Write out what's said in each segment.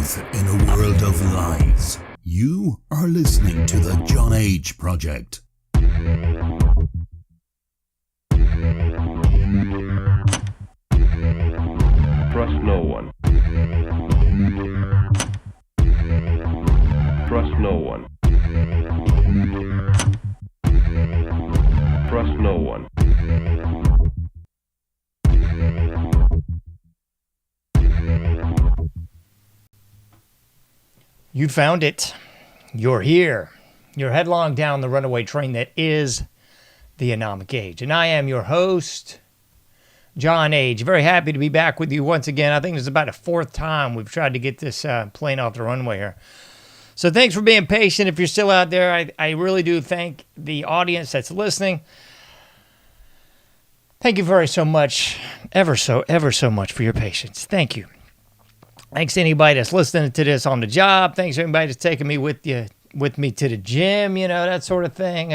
truth in a world of lies. You are listening to the JohnAge Project. Trust no one. Trust no one. Trust no one. You found it. You're here. You're headlong down the runaway train that is the AnomicAge. And I am your host, JohnAge. Very happy to be back with you once again. I think it's about the fourth time we've tried to get this plane off the runway here. So thanks for being patient. If you're still out there, I really do thank the audience that's listening. Thank you very so much, ever so much for your patience. Thank you. Thanks to anybody that's listening to this on the job. Thanks to anybody that's taking me with me to the gym, that sort of thing.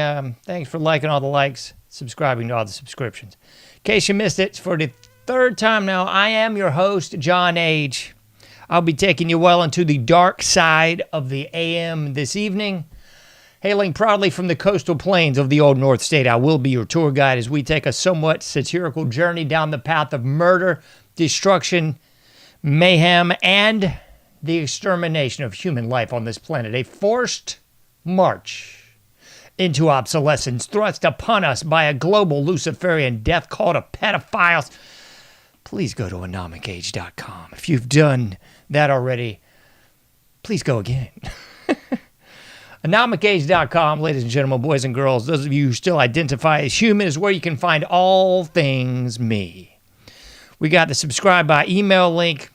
Thanks for liking all the likes, subscribing to all the subscriptions. In case you missed it, for the third time now, I am your host, JohnAge. I'll be taking you well into the dark side of the AM this evening. Hailing proudly from the coastal plains of the Old North State, I will be your tour guide as we take a somewhat satirical journey down the path of murder, destruction, mayhem, and the extermination of human life on this planet. A forced march into obsolescence thrust upon us by a global Luciferian death cult of pedophiles. Please go to AnomicAge.com. If you've done that already, please go again. AnomicAge.com, ladies and gentlemen, boys and girls, those of you who still identify as human, is where you can find all things me. We got the subscribe by email link,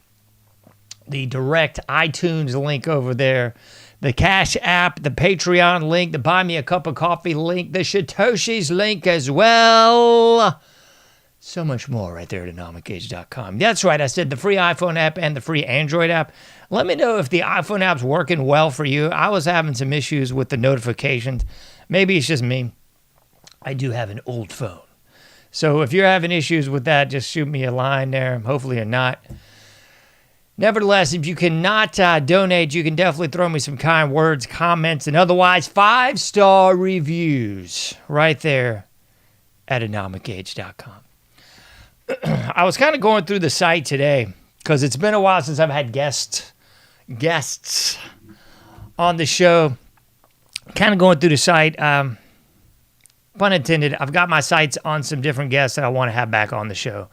the direct iTunes link over there, the Cash App, the Patreon link, the Buy Me a Cup of Coffee link, the Satoshis link as well. So much more right there at AnomicAge.com. That's right, I said the free iPhone app and the free Android app. Let me know if the iPhone app's working well for you. I was having some issues with the notifications. Maybe it's just me. I do have an old phone. So if you're having issues with that, just shoot me a line there. Hopefully you're not. Nevertheless, if you cannot donate, you can definitely throw me some kind words, comments, and otherwise 5-star reviews right there at AnomicAge.com. I was kind of going through the site today because it's been a while since I've had guests on the show. Kind of going through the site. Pun intended, I've got my sights on some different guests that I want to have back on the show.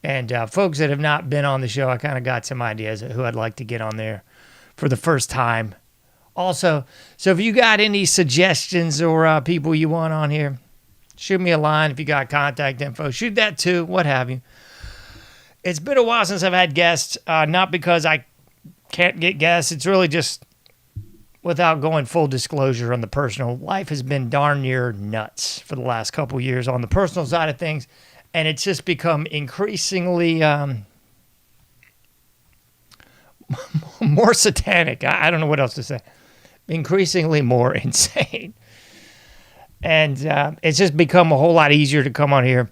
And folks that have not been on the show, I kind of got some ideas of who I'd like to get on there for the first time. Also, so if you got any suggestions or people you want on here, shoot me a line. If you got contact info, shoot that too, what have you. It's been a while since I've had guests, not because I can't get guests. It's really just without going full disclosure on the personal. Life has been darn near nuts for the last couple years on the personal side of things. And it's just become increasingly more satanic. I don't know what else to say. Increasingly more insane. And it's just become a whole lot easier to come on here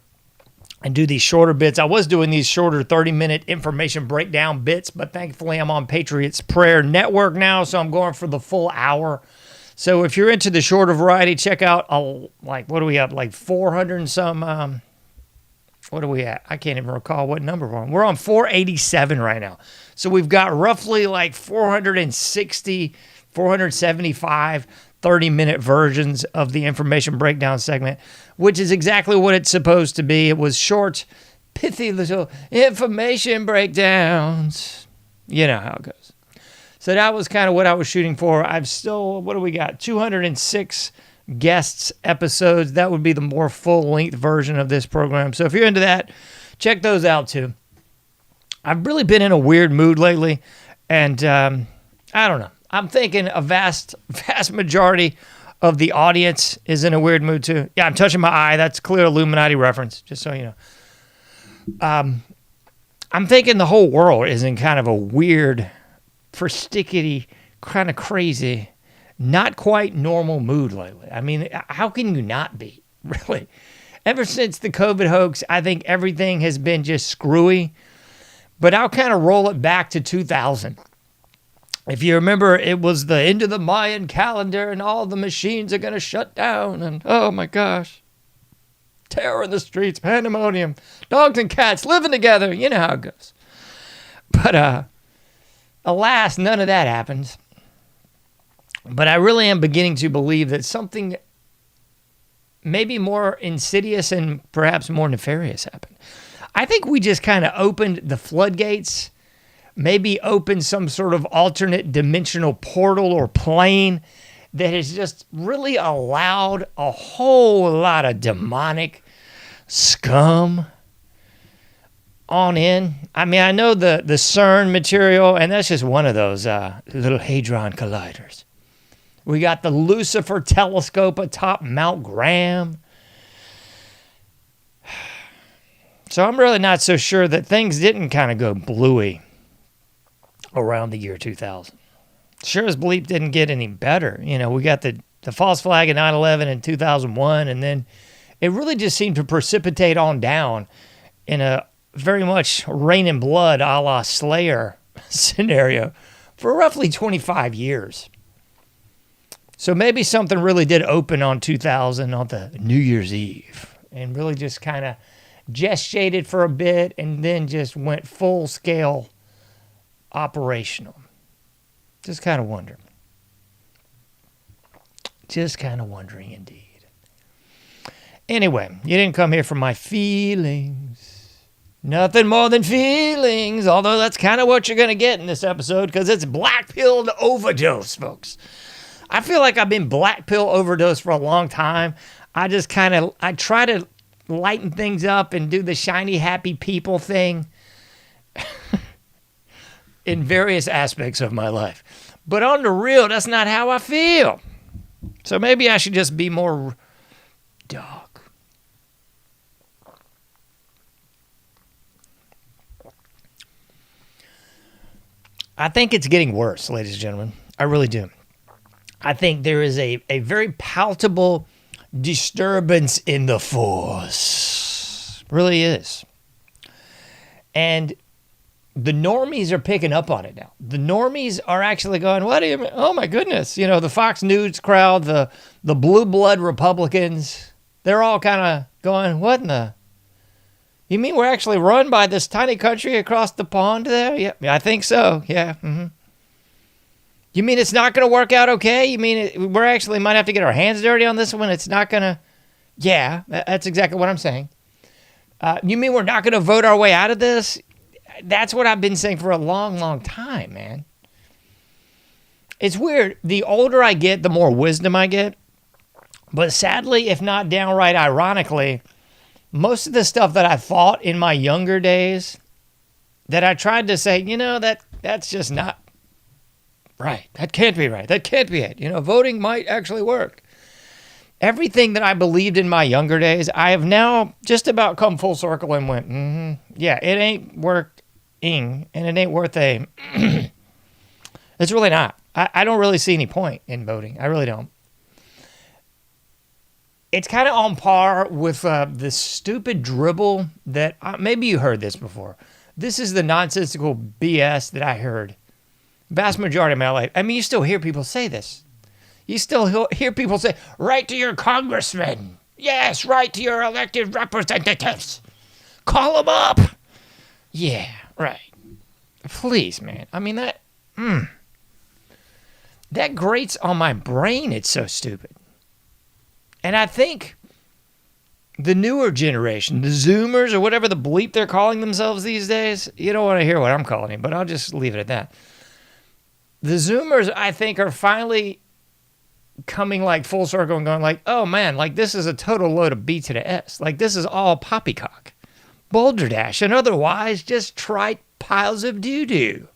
and do these shorter bits. I was doing these shorter 30-minute information breakdown bits, but thankfully I'm on Patriot's Prayer Network now, so I'm going for the full hour. So if you're into the shorter variety, check out, what are we up, like 400 and some... what are we at? I can't even recall what number we're on. We're on 487 right now. So we've got roughly like 460, 475 30-minute versions of the information breakdown segment, which is exactly what it's supposed to be. It was short, pithy little information breakdowns. You know how it goes. So that was kind of what I was shooting for. I've still, what do we got? 206 guests episodes. That would be the more full-length version of this program. So if you're into that, check those out too. I've really been in a weird mood lately, and I don't know. I'm thinking a vast majority of the audience is in a weird mood too. Yeah, I'm touching my eye. That's a clear Illuminati reference, just so you know. I'm thinking the whole world is in kind of a weird, perstickety, kind of crazy, not quite normal mood lately. I mean, how can you not be, really? Ever since the COVID hoax, I think everything has been just screwy. But I'll kind of roll it back to 2000. If you remember, it was the end of the Mayan calendar and all the machines are going to shut down. And oh my gosh, terror in the streets, pandemonium, dogs and cats living together. You know how it goes. But alas, none of that happens. But I really am beginning to believe that something maybe more insidious and perhaps more nefarious happened. I think we just kind of opened the floodgates, maybe opened some sort of alternate dimensional portal or plane that has just really allowed a whole lot of demonic scum on in. I mean, I know the CERN material, and that's just one of those little hadron colliders. We got the Lucifer telescope atop Mount Graham. So I'm really not so sure that things didn't kind of go bluey around the year 2000. Sure as bleep didn't get any better. You know, we got the false flag in 9/11 in 2001, and then it really just seemed to precipitate on down in a very much rain and blood a la Slayer scenario for roughly 25 years. So maybe something really did open on 2000 on the New Year's Eve and really just kind of gestated for a bit and then just went full scale operational. Just kind of wondering. Just kind of wondering indeed. Anyway, you didn't come here for my feelings. Nothing more than feelings, although that's kind of what you're going to get in this episode because it's black pill overdose, folks. I feel like I've been black pill overdose for a long time. I try to lighten things up and do the shiny, happy people thing in various aspects of my life. But on the real, that's not how I feel. So maybe I should just be more dark. I think it's getting worse, ladies and gentlemen. I really do. I think there is a very palpable disturbance in the force. Really is. And the normies are picking up on it now. The normies are actually going, what do you mean? Oh my goodness. You know, the Fox News crowd, the blue blood Republicans, they're all kind of going, what in the? You mean we're actually run by this tiny country across the pond there? Yeah, I think so. Yeah. Mm-hmm. You mean it's not going to work out okay? You mean we're actually might have to get our hands dirty on this one? It's not going to... Yeah, that's exactly what I'm saying. You mean we're not going to vote our way out of this? That's what I've been saying for a long, long time, man. It's weird. The older I get, the more wisdom I get. But sadly, if not downright ironically, most of the stuff that I thought in my younger days that I tried to say, you know, that's just not right. That can't be right. That can't be it. You know, voting might actually work. Everything that I believed in my younger days, I have now just about come full circle and went, yeah, it ain't working and it ain't worth a... It's really not. I don't really see any point in voting. I really don't. It's kind of on par with the stupid dribble that... maybe you heard this before. This is the nonsensical BS that I heard. Vast majority of my life. I mean, you still hear people say this. You still hear people say, write to your congressman. Yes, write to your elected representatives. Call them up. Yeah, right. Please, man. I mean, that grates on my brain. It's so stupid. And I think the newer generation, the Zoomers or whatever the bleep they're calling themselves these days, you don't want to hear what I'm calling it, but I'll just leave it at that. The Zoomers, I think, are finally coming like full circle and going like, oh man, like this is a total load of B to the S. Like this is all poppycock, balderdash, and otherwise just trite piles of doo-doo.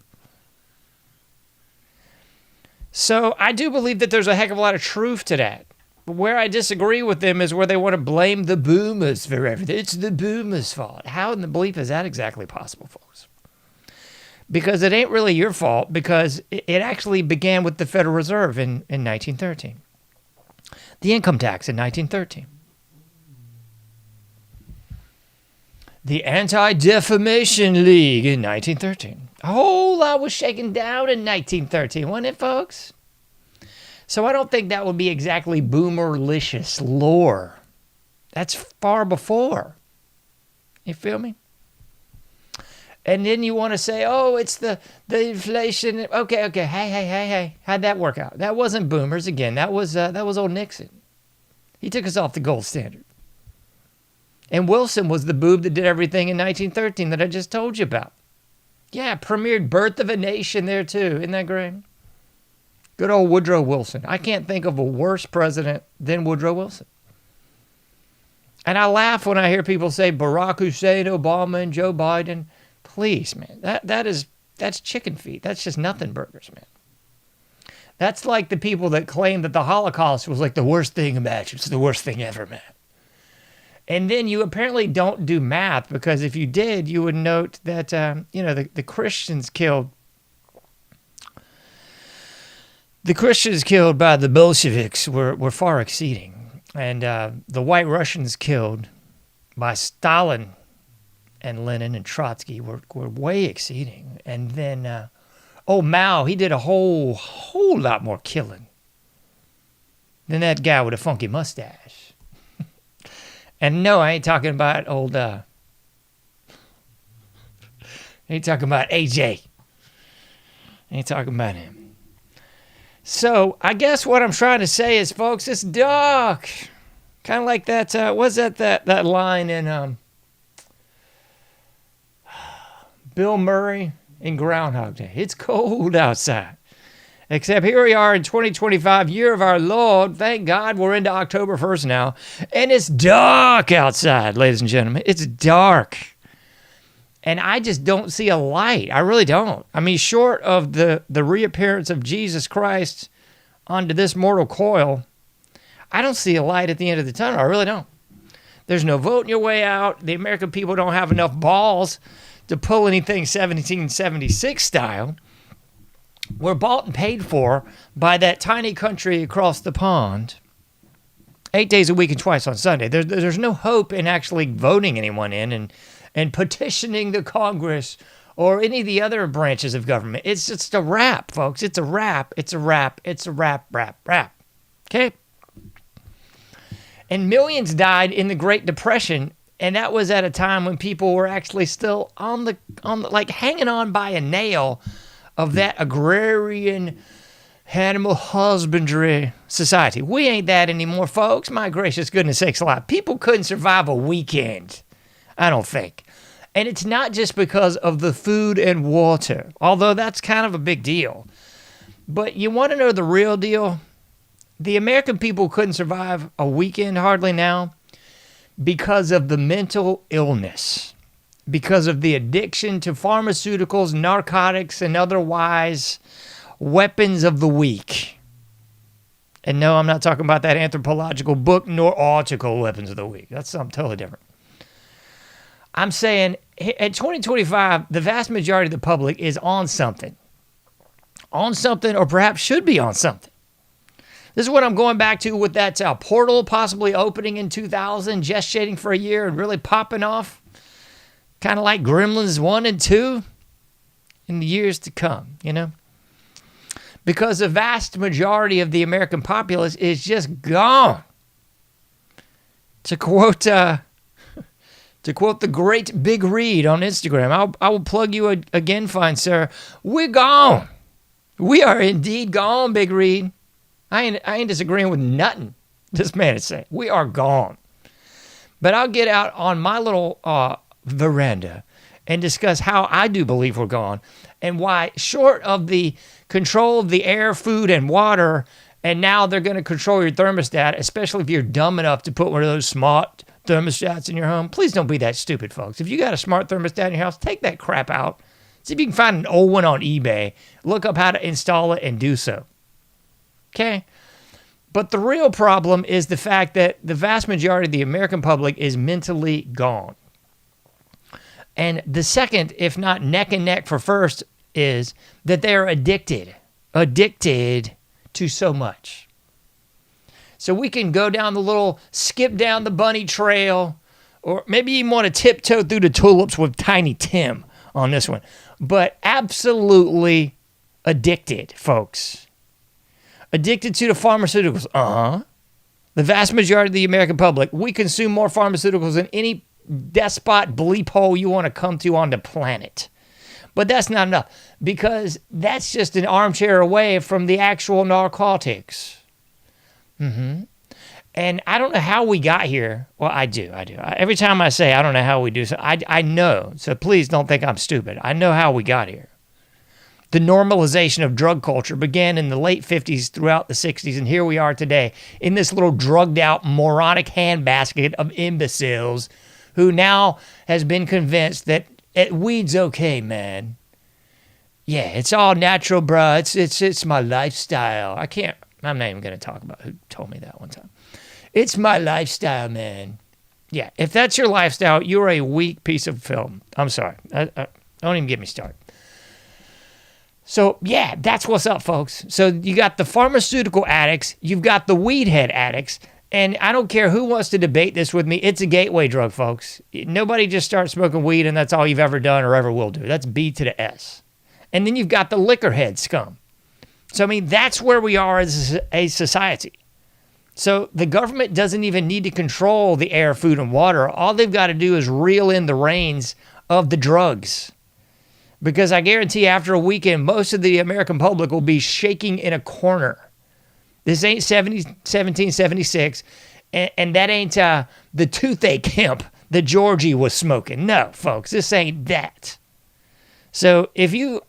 So I do believe that there's a heck of a lot of truth to that. But where I disagree with them is where they want to blame the boomers for everything. It's the boomers' fault. How in the bleep is that exactly possible, folks? Because it ain't really your fault, because it actually began with the Federal Reserve in 1913. The income tax in 1913. The Anti-Defamation League in 1913. A whole lot was shaken down in 1913, wasn't it, folks? So I don't think that would be exactly boomerlicious lore. That's far before. You feel me? And then you want to say, oh, it's the inflation. Okay. Hey. How'd that work out? That wasn't boomers again. That was old Nixon. He took us off the gold standard. And Wilson was the boob that did everything in 1913 that I just told you about. Yeah, premiered Birth of a Nation there too. Isn't that great? Good old Woodrow Wilson. I can't think of a worse president than Woodrow Wilson. And I laugh when I hear people say Barack Hussein, Obama, and Joe Biden. Please, man, that's chicken feet. That's just nothing burgers, man. That's like the people that claim that the Holocaust was like the worst thing imagined. It's the worst thing ever, man. And then you apparently don't do math, because if you did, you would note that, the Christians killed by the Bolsheviks were far exceeding. And the White Russians killed by Stalin and Lenin and Trotsky were way exceeding. And then, Mao, he did a whole lot more killing than that guy with a funky mustache. And no, I ain't talking about old, I ain't talking about AJ. I ain't talking about him. So I guess what I'm trying to say is, folks, it's dark. Kind of like that, what's that line in Bill Murray in Groundhog Day? It's cold outside. Except here we are in 2025, year of our Lord. Thank God we're into October 1st now. And it's dark outside, ladies and gentlemen. It's dark. And I just don't see a light. I really don't. I mean, short of the reappearance of Jesus Christ onto this mortal coil, I don't see a light at the end of the tunnel. I really don't. There's no voting your way out. The American people don't have enough balls to pull anything 1776 style. We're bought and paid for by that tiny country across the pond 8 days a week and twice on Sunday. There's no hope in actually voting anyone in and petitioning the Congress or any of the other branches of government. It's just a wrap, folks. It's a wrap. It's a wrap. It's a wrap. Okay? And millions died in the Great Depression, and that was at a time when people were actually still on the like hanging on by a nail of that agrarian animal husbandry society. We ain't that anymore, folks. My gracious goodness sakes alive. People couldn't survive a weekend, I don't think. And it's not just because of the food and water, although that's kind of a big deal. But you want to know the real deal? The American people couldn't survive a weekend hardly now because of the mental illness, because of the addiction to pharmaceuticals, narcotics, and otherwise weapons of the weak. And no, I'm not talking about that anthropological book nor article, Weapons of the Weak. That's something totally different. I'm saying at 2025, the vast majority of the public is on something, or perhaps should be on something. This is what I'm going back to with that portal possibly opening in 2000, gestating for a year and really popping off. Kind of like Gremlins 1 and 2 in the years to come, Because the vast majority of the American populace is just gone. To quote the great Big Read on Instagram, I will plug you again, fine sir. We're gone. We are indeed gone, Big Read. I ain't disagreeing with nothing this man is saying. We are gone. But I'll get out on my little veranda and discuss how I do believe we're gone and why, short of the control of the air, food, and water, and now they're going to control your thermostat, especially if you're dumb enough to put one of those smart thermostats in your home. Please don't be that stupid, folks. If you got a smart thermostat in your house, take that crap out. See if you can find an old one on eBay. Look up how to install it and do so. Okay? But the real problem is the fact that the vast majority of the American public is mentally gone. And the second, if not neck and neck for first, is that they're addicted to so much. So we can go down skip down the bunny trail, or maybe you want to tiptoe through the tulips with Tiny Tim on this one. But absolutely addicted, folks. Addicted to the pharmaceuticals. The vast majority of the American public, we consume more pharmaceuticals than any despot bleep hole you want to come to on the planet. But that's not enough, because that's just an armchair away from the actual narcotics. And I don't know how we got here. Well, I do. Every time I say I don't know how we do so, I know. So please don't think I'm stupid. I know how we got here. The normalization of drug culture began in the late 50s throughout the 60s, and here we are today in this little drugged out, moronic handbasket of imbeciles who now has been convinced that weed's okay, man. Yeah, it's all natural, bro. It's my lifestyle. I'm not even going to talk about who told me that one time. It's my lifestyle, man. Yeah, if that's your lifestyle, you're a weak piece of film. I'm sorry. Don't even get me started. So, yeah, that's what's up, folks. So you got the pharmaceutical addicts, you've got the weed head addicts, and I don't care who wants to debate this with me. It's a gateway drug, folks. Nobody just starts smoking weed and that's all you've ever done or ever will do. That's B to the S. And then you've got the liquor head scum. So, I mean, that's where we are as a society. So the government doesn't even need to control the air, food, and water. All they've got to do is reel in the reins of the drugs. Because I guarantee after a weekend, most of the American public will be shaking in a corner. This ain't 1776, and that ain't the toothache hemp that Georgie was smoking. No, folks, this ain't that. So if you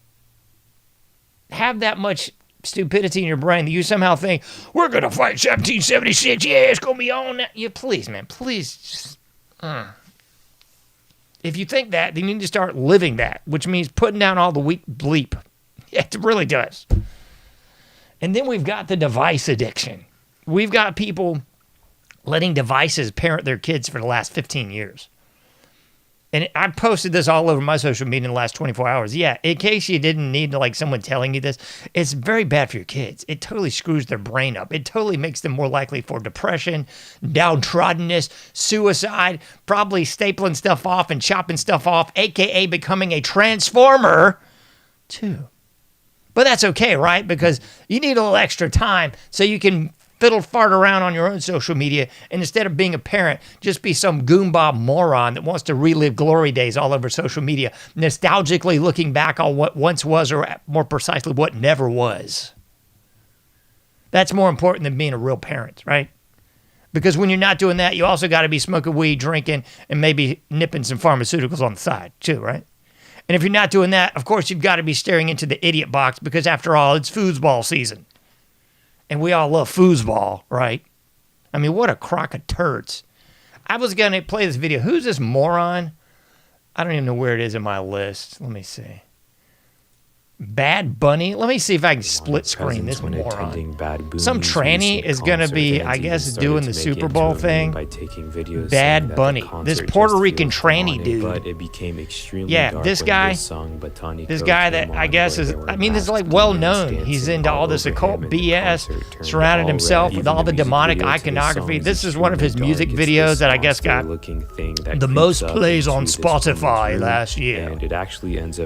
have that much stupidity in your brain that you somehow think, we're going to fight 1776, yeah, it's going to be on that. Yeah, please, man, please just... If you think that, then you need to start living that, which means putting down all the weak bleep. It really does. And then we've got the device addiction. We've got people letting devices parent their kids for the last 15 years. And I posted this all over my social media in the last 24 hours. Yeah, in case you didn't need someone telling you this, it's very bad for your kids. It totally screws their brain up. It totally makes them more likely for depression, downtroddenness, suicide, probably stapling stuff off and chopping stuff off, a.k.a. becoming a transformer, too. But that's okay, right? Because you need a little extra time so you can fiddle fart around on your own social media, and instead of being a parent, just be some goomba moron that wants to relive glory days all over social media, nostalgically looking back on what once was, or more precisely, what never was. That's more important than being a real parent, right? Because when you're not doing that, you also got to be smoking weed, drinking, and maybe nipping some pharmaceuticals on the side, too, right? And if you're not doing that, of course, you've got to be staring into the idiot box, because after all, it's foosball season. And we all love foosball, right? I mean, what a crock of turds. I was going to play this video. Who's this moron? I don't even know where it is in my list. Let me see. Bad Bunny? Let me see if I can split screen this moron. Some tranny is going to be, I guess, doing the Super Bowl thing. Bad Bunny. This Puerto Rican tranny dude. Yeah, this guy that I guess is, I mean, this is like well known. He's into all this occult BS, surrounded himself with all the demonic iconography. This is one of his music videos that I guess got the most plays on Spotify last year.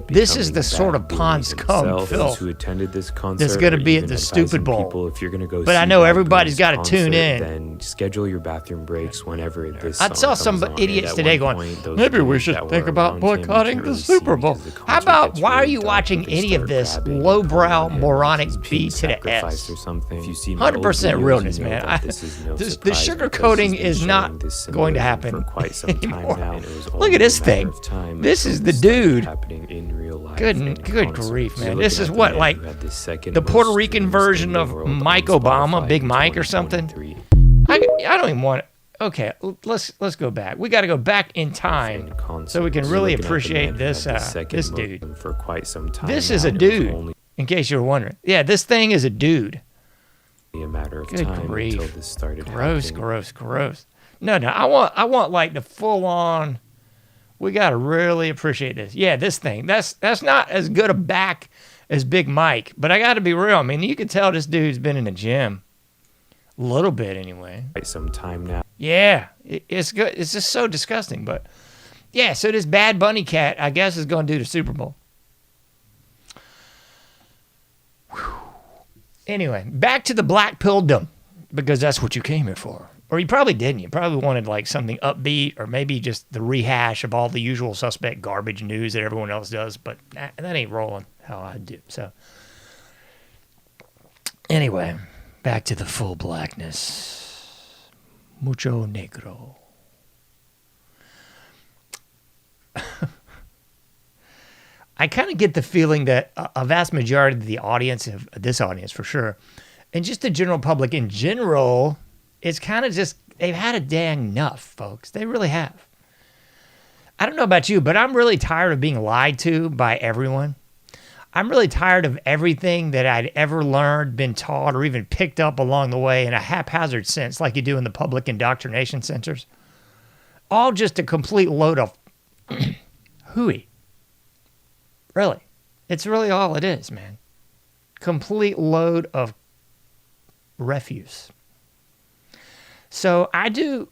This is the sort of Pond Scum filth who attended this concert that's going to be at the Stupid Bowl. People, if you're going to go but I know everybody's got to tune in. Then schedule your bathroom breaks whenever this I saw some idiots today going, maybe we should think about boycotting the Super Bowl. How about, why are you watching any of this lowbrow, moronic B to the S? 100% realness, man. The sugarcoating is not going to happen anymore. Look at this thing. This is the dude. Good grief, man. This is what, like the Puerto Rican version of Mike Obama, Big Mike or something? I don't even want it. Okay, let's go back. We got to go back in time so we can really appreciate this dude. For quite some time. This is a dude, in case you were wondering. Yeah, this thing is a dude. A matter of Good time grief. until this started Gross. happening. No, I want like the full on. We got to really appreciate this. Yeah, this thing. That's not as good a back as Big Mike, but I got to be real. I mean, you can tell this dude's been in the gym. A little bit, anyway. Quite some time now. Yeah, it's good. It's just so disgusting. But Yeah, so this Bad Bunny cat, I guess, is going to do the Super Bowl. Whew. Anyway, back to the black pilldom, because that's what you came here for. Or you probably didn't. You probably wanted like something upbeat, or maybe just the rehash of all the usual suspect garbage news that everyone else does, but that ain't rolling how I do. So anyway, back to the full blackness. Mucho negro. I kind of get the feeling that a vast majority of the audience, of this audience for sure, and just the general public in general, it's kind of just, they've had a dang enough, folks. They really have. I don't know about you, but I'm really tired of being lied to by everyone. I'm really tired of everything that I'd ever learned, been taught, or even picked up along the way in a haphazard sense, like you do in the public indoctrination centers. All just a complete load of hooey. Really. It's really all it is, man. Complete load of refuse. So I do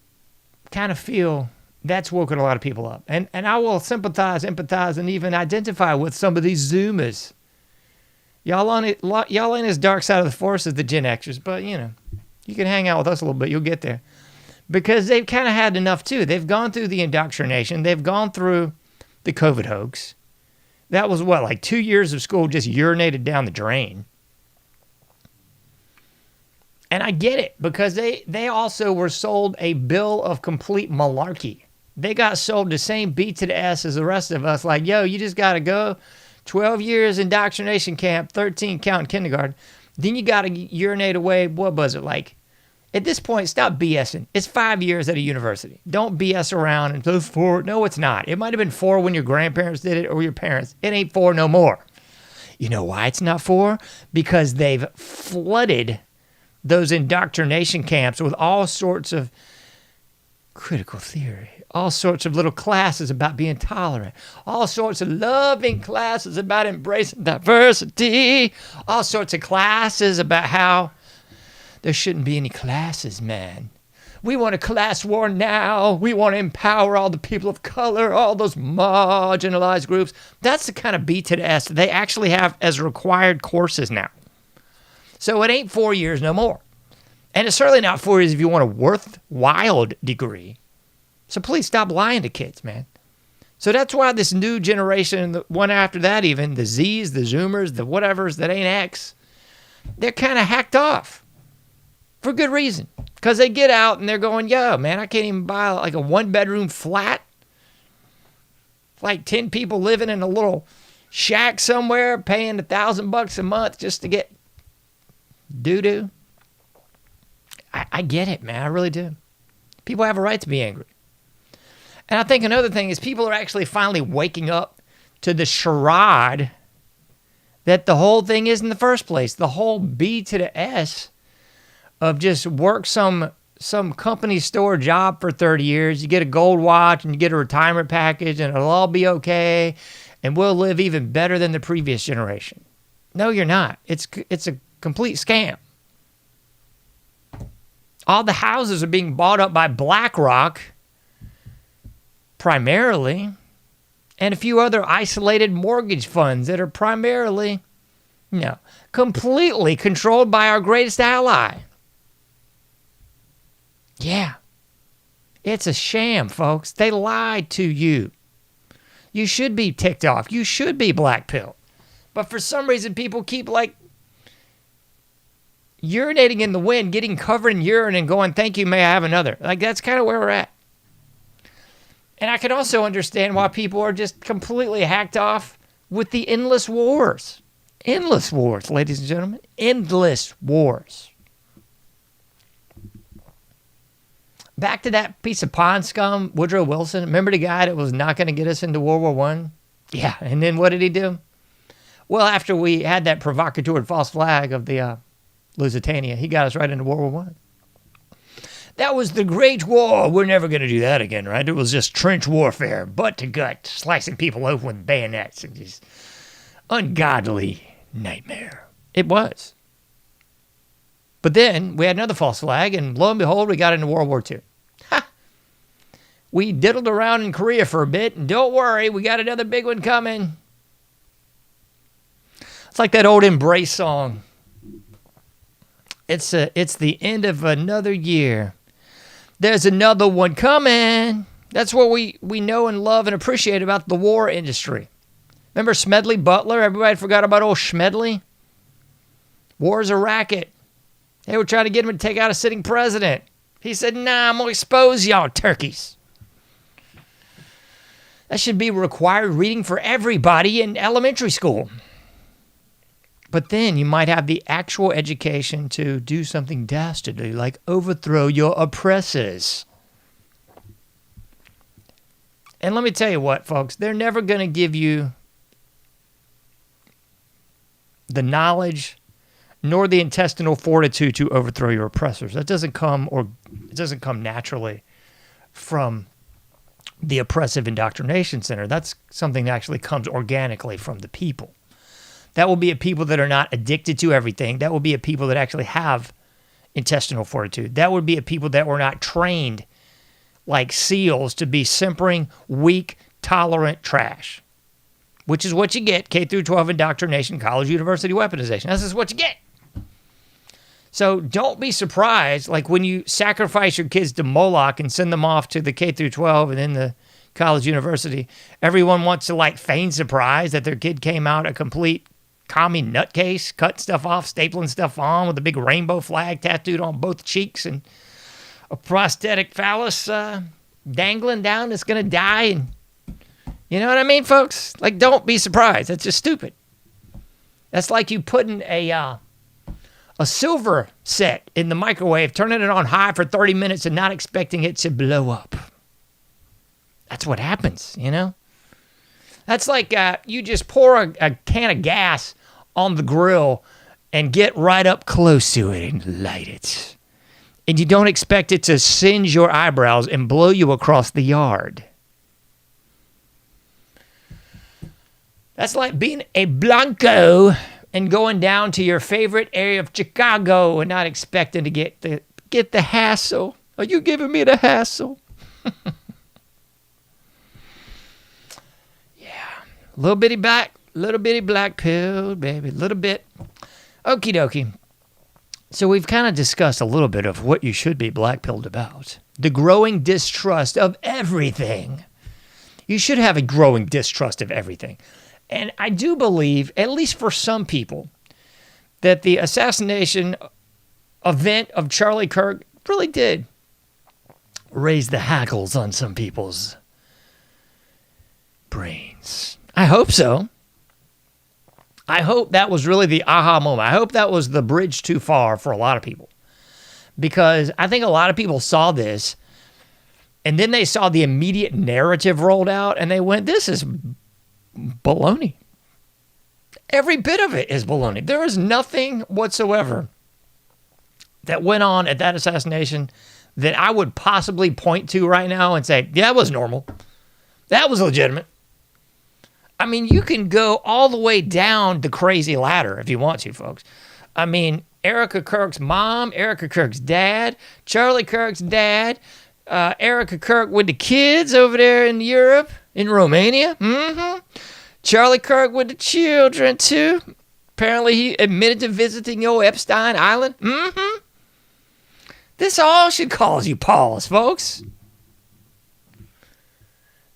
kind of feel that's woken a lot of people up. And I will sympathize, empathize, and even identify with some of these Zoomers. Y'all ain't as dark side of the force as the Gen Xers, but, you know, you can hang out with us a little bit. You'll get there. Because they've kind of had enough, too. They've gone through the indoctrination. They've gone through the COVID hoax. That was, what, like 2 years of school just urinated down the drain. And I get it, because they also were sold a bill of complete malarkey. They got sold the same B to the S as the rest of us. Like, yo, you just got to go 12 years indoctrination camp, 13 counting kindergarten. Then you got to urinate away, what was it, like, at this point, stop BSing. It's 5 years at a university. Don't BS around and those 4. No, it's not. It might have been 4 when your grandparents did it or your parents. It ain't 4 no more. You know why it's not 4? Because they've flooded those indoctrination camps with all sorts of critical theory, all sorts of little classes about being tolerant, all sorts of loving classes about embracing diversity, all sorts of classes about how there shouldn't be any classes, man. We want a class war now. We want to empower all the people of color, all those marginalized groups. That's the kind of B to the S they actually have as required courses now. So it ain't 4 years no more. And it's certainly not 4 years if you want a worthwhile degree. So please stop lying to kids, man. So that's why this new generation, the one after that even, the Z's, the Zoomers, the whatevers that ain't X, they're kind of hacked off. For good reason. Because they get out and they're going, yo, man, I can't even buy like a 1-bedroom flat. Like 10 people living in a little shack somewhere, paying $1,000 a month just to get doo-doo. I get it, man. I really do. People have a right to be angry. And I think another thing is people are actually finally waking up to the charade that the whole thing is in the first place. The whole B to the S of just work some company store job for 30 years. You get a gold watch and you get a retirement package and it'll all be okay. And we'll live even better than the previous generation. No, you're not. It's a complete scam. All the houses are being bought up by BlackRock, primarily, and a few other isolated mortgage funds that are primarily, completely controlled by our greatest ally. Yeah. It's a sham, folks. They lied to you. You should be ticked off. You should be blackpilled. But for some reason, people keep urinating in the wind, getting covered in urine and going, thank you, may I have another? Like, that's kind of where we're at. And I can also understand why people are just completely hacked off with the endless wars. Endless wars, ladies and gentlemen. Endless wars. Back to that piece of pond scum, Woodrow Wilson. Remember the guy that was not going to get us into World War I? Yeah, and then what did he do? Well, after we had that provocateur false flag of the Lusitania, he got us right into World War I. That was the Great War. We're never going to do that again, right? It was just trench warfare, butt to gut, slicing people open with bayonets and just ungodly nightmare. It was. But then we had another false flag, and lo and behold, we got into World War II. Ha! We diddled around in Korea for a bit, and don't worry, we got another big one coming. It's like that old Embrace song. It's the end of another year. There's another one coming. That's what we know and love and appreciate about the war industry. Remember Smedley Butler? Everybody forgot about old Smedley? War's a racket. They were trying to get him to take out a sitting president. He said, nah, I'm going to expose y'all turkeys. That should be required reading for everybody in elementary school. But then you might have the actual education to do something dastardly, like overthrow your oppressors. And let me tell you what, folks, they're never going to give you the knowledge nor the intestinal fortitude to overthrow your oppressors. That doesn't come naturally from the oppressive indoctrination center. That's something that actually comes organically from the people. That will be a people that are not addicted to everything. That will be a people that actually have intestinal fortitude. That would be a people that were not trained like SEALs to be simpering, weak, tolerant trash, which is what you get, K through 12 indoctrination, college, university weaponization. This is what you get. So don't be surprised, like when you sacrifice your kids to Moloch and send them off to the K through 12 and then the college, university, everyone wants to like feign surprise that their kid came out a complete commie nutcase, cutting stuff off, stapling stuff on with a big rainbow flag tattooed on both cheeks and a prosthetic phallus dangling down that's going to die. And you know what I mean, folks? Like, don't be surprised. That's just stupid. That's like you putting a silver set in the microwave, turning it on high for 30 minutes and not expecting it to blow up. That's what happens, you know? That's like you just pour a can of gas on the grill and get right up close to it and light it. And you don't expect it to singe your eyebrows and blow you across the yard. That's like being a Blanco and going down to your favorite area of Chicago and not expecting to get the hassle. Are you giving me the hassle? Little bitty black pill, baby, little bit. Okie dokie. So we've kind of discussed a little bit of what you should be black-pilled about. The growing distrust of everything. You should have a growing distrust of everything. And I do believe, at least for some people, that the assassination event of Charlie Kirk really did raise the hackles on some people's brains. I hope so. I hope that was really the aha moment. I hope that was the bridge too far for a lot of people. Because I think a lot of people saw this, and then they saw the immediate narrative rolled out, and they went, this is baloney. Every bit of it is baloney. There is nothing whatsoever that went on at that assassination that I would possibly point to right now and say, yeah, that was normal. That was legitimate. I mean, you can go all the way down the crazy ladder if you want to, folks. I mean, Erica Kirk's mom, Erica Kirk's dad, Charlie Kirk's dad, Erica Kirk with the kids over there in Europe, in Romania. Charlie Kirk with the children, too. Apparently, he admitted to visiting old Epstein Island. This all should cause you pause, folks.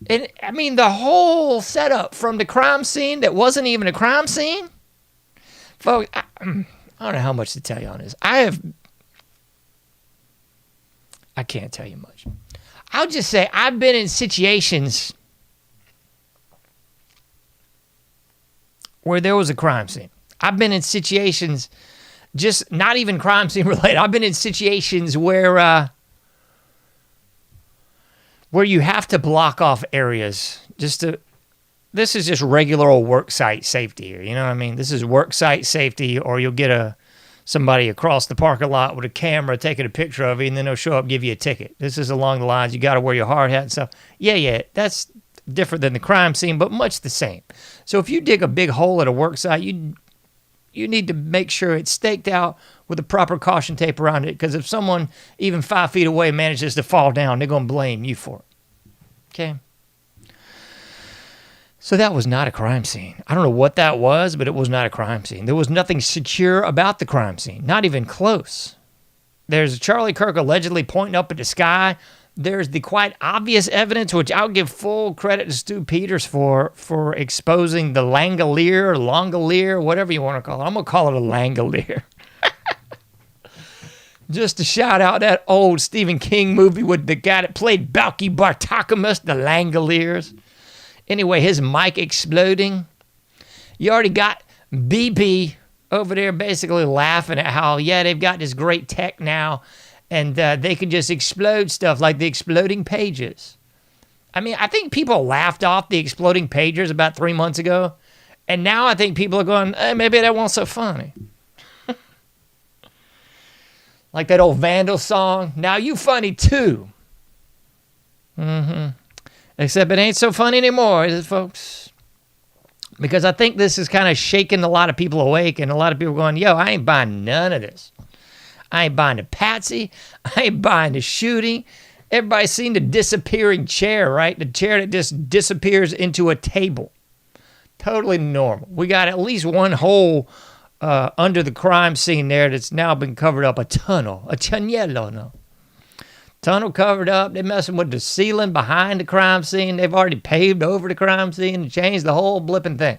And, I mean, the whole setup from the crime scene that wasn't even a crime scene. Folks, I don't know how much to tell you on this. I can't tell you much. I'll just say I've been in situations where there was a crime scene. I've been in situations, just not even crime scene related. I've been in situations where you have to block off areas this is just regular old work site safety here. You know what I mean? This is work site safety, or you'll get somebody across the parking lot with a camera taking a picture of you, and then they'll show up and give you a ticket. This is along the lines, you got to wear your hard hat and stuff. Yeah, that's different than the crime scene, but much the same. So if you dig a big hole at a work site, you need to make sure it's staked out with the proper caution tape around it, because if someone even 5 feet away manages to fall down, they're going to blame you for it. Okay. So that was not a crime scene. I don't know what that was, but it was not a crime scene. There was nothing secure about the crime scene, not even close. There's Charlie Kirk allegedly pointing up at the sky. There's the quite obvious evidence, which I'll give full credit to Stu Peters for exposing the Langolier or Longolier, whatever you want to call it. I'm going to call it a Langolier. Just to shout out that old Stephen King movie with the guy that played Balky Bartokomous, the Langoliers. Anyway, his mic exploding. You already got BB over there basically laughing at how, yeah, they've got this great tech now, and they can just explode stuff like the exploding pages. I mean, I think people laughed off the exploding pages about 3 months ago, and now I think people are going, maybe that wasn't so funny. Like that old Vandal song, now you funny too. Except it ain't so funny anymore, is it, folks? Because I think this is kind of shaking a lot of people awake, and a lot of people going, yo, I ain't buying none of this. I ain't buying the patsy. I ain't buying the shooting. Everybody's seen the disappearing chair, right? The chair that just disappears into a table. Totally normal. We got at least one hole under the crime scene there that's now been covered up, a tunnel, a tunnello, no. Tunnel covered up. They're messing with the ceiling behind the crime scene. They've already paved over the crime scene and changed the whole blipping thing.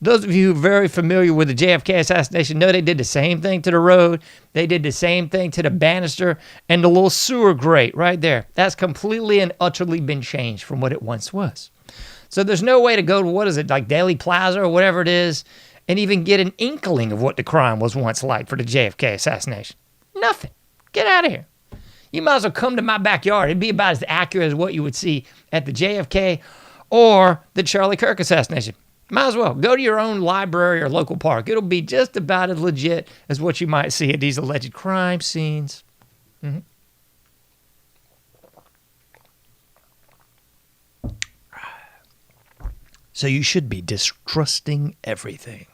Those of you who are very familiar with the JFK assassination know they did the same thing to the road. They did the same thing to the banister and the little sewer grate right there. That's completely and utterly been changed from what it once was. So there's no way to go to, what is it, like Daily Plaza or whatever it is, and even get an inkling of what the crime was once like for the JFK assassination. Nothing. Get out of here. You might as well come to my backyard. It'd be about as accurate as what you would see at the JFK or the Charlie Kirk assassination. Might as well. Go to your own library or local park. It'll be just about as legit as what you might see at these alleged crime scenes. Mm-hmm. So you should be distrusting everything.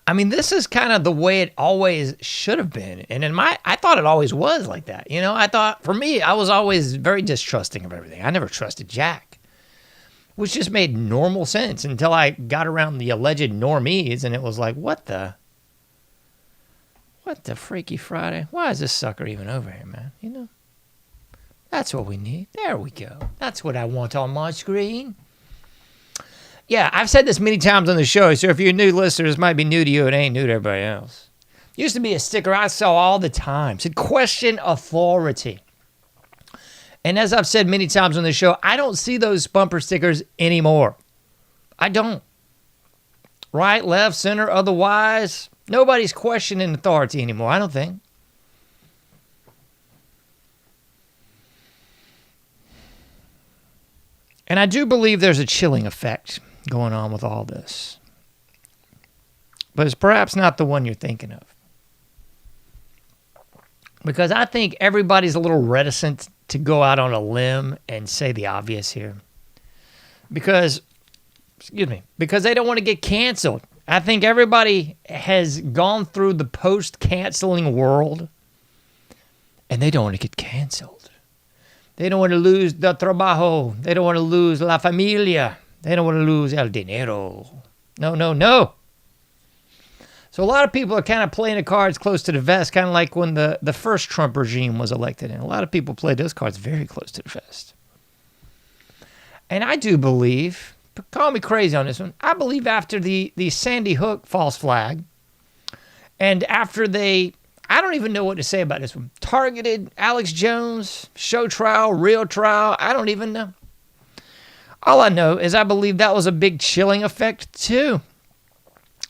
I mean, this is kind of the way it always should have been. And I thought it always was like that. You know, I thought, for me, I was always very distrusting of everything. I never trusted Jack, which just made normal sense until I got around the alleged normies, and it was like, what the Freaky Friday? Why is this sucker even over here, man? You know, that's what we need. There we go. That's what I want on my screen. Yeah, I've said this many times on the show, so if you're a new listener, this might be new to you. It ain't new to everybody else. Used to be a sticker I saw all the time. It said, question authority. And as I've said many times on the show, I don't see those bumper stickers anymore. I don't. Right, left, center, otherwise. Nobody's questioning authority anymore, I don't think. And I do believe there's a chilling effect going on with all this. But it's perhaps not the one you're thinking of. Because I think everybody's a little reticent to go out on a limb and say the obvious here. Because they don't want to get canceled. I think everybody has gone through the post-canceling world, and they don't want to get canceled. They don't want to lose the trabajo. They don't want to lose la familia. They don't want to lose el dinero. No. So a lot of people are kind of playing the cards close to the vest, kind of like when the first Trump regime was elected. And a lot of people played those cards very close to the vest. And I do believe, call me crazy on this one, I believe after the Sandy Hook false flag, and after they, I don't even know what to say about this one, targeted Alex Jones, show trial, real trial, I don't even know. All I know is I believe that was a big chilling effect too.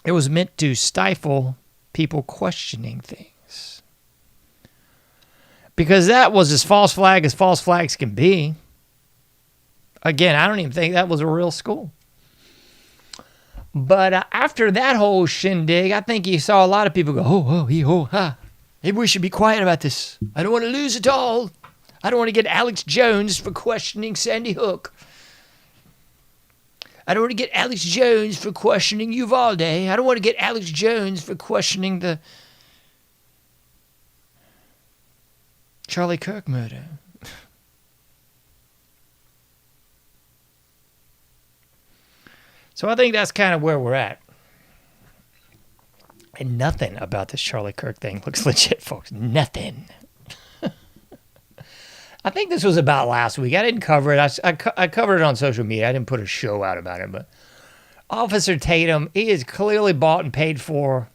It was meant to stifle people questioning things. Because that was as false flags can be. Again, I don't even think that was a real school. But after that whole shindig, I think you saw a lot of people go, maybe we should be quiet about this. I don't want to lose it all. I don't want to get Alex Jones for questioning Sandy Hook. I don't want to get Alex Jones for questioning Uvalde. I don't want to get Alex Jones for questioning the Charlie Kirk murder. So I think that's kind of where we're at. And nothing about this Charlie Kirk thing looks legit, folks. Nothing. I think this was about last week. I didn't cover it. I covered it on social media. I didn't put a show out about it. But Officer Tatum, he is clearly bought and paid for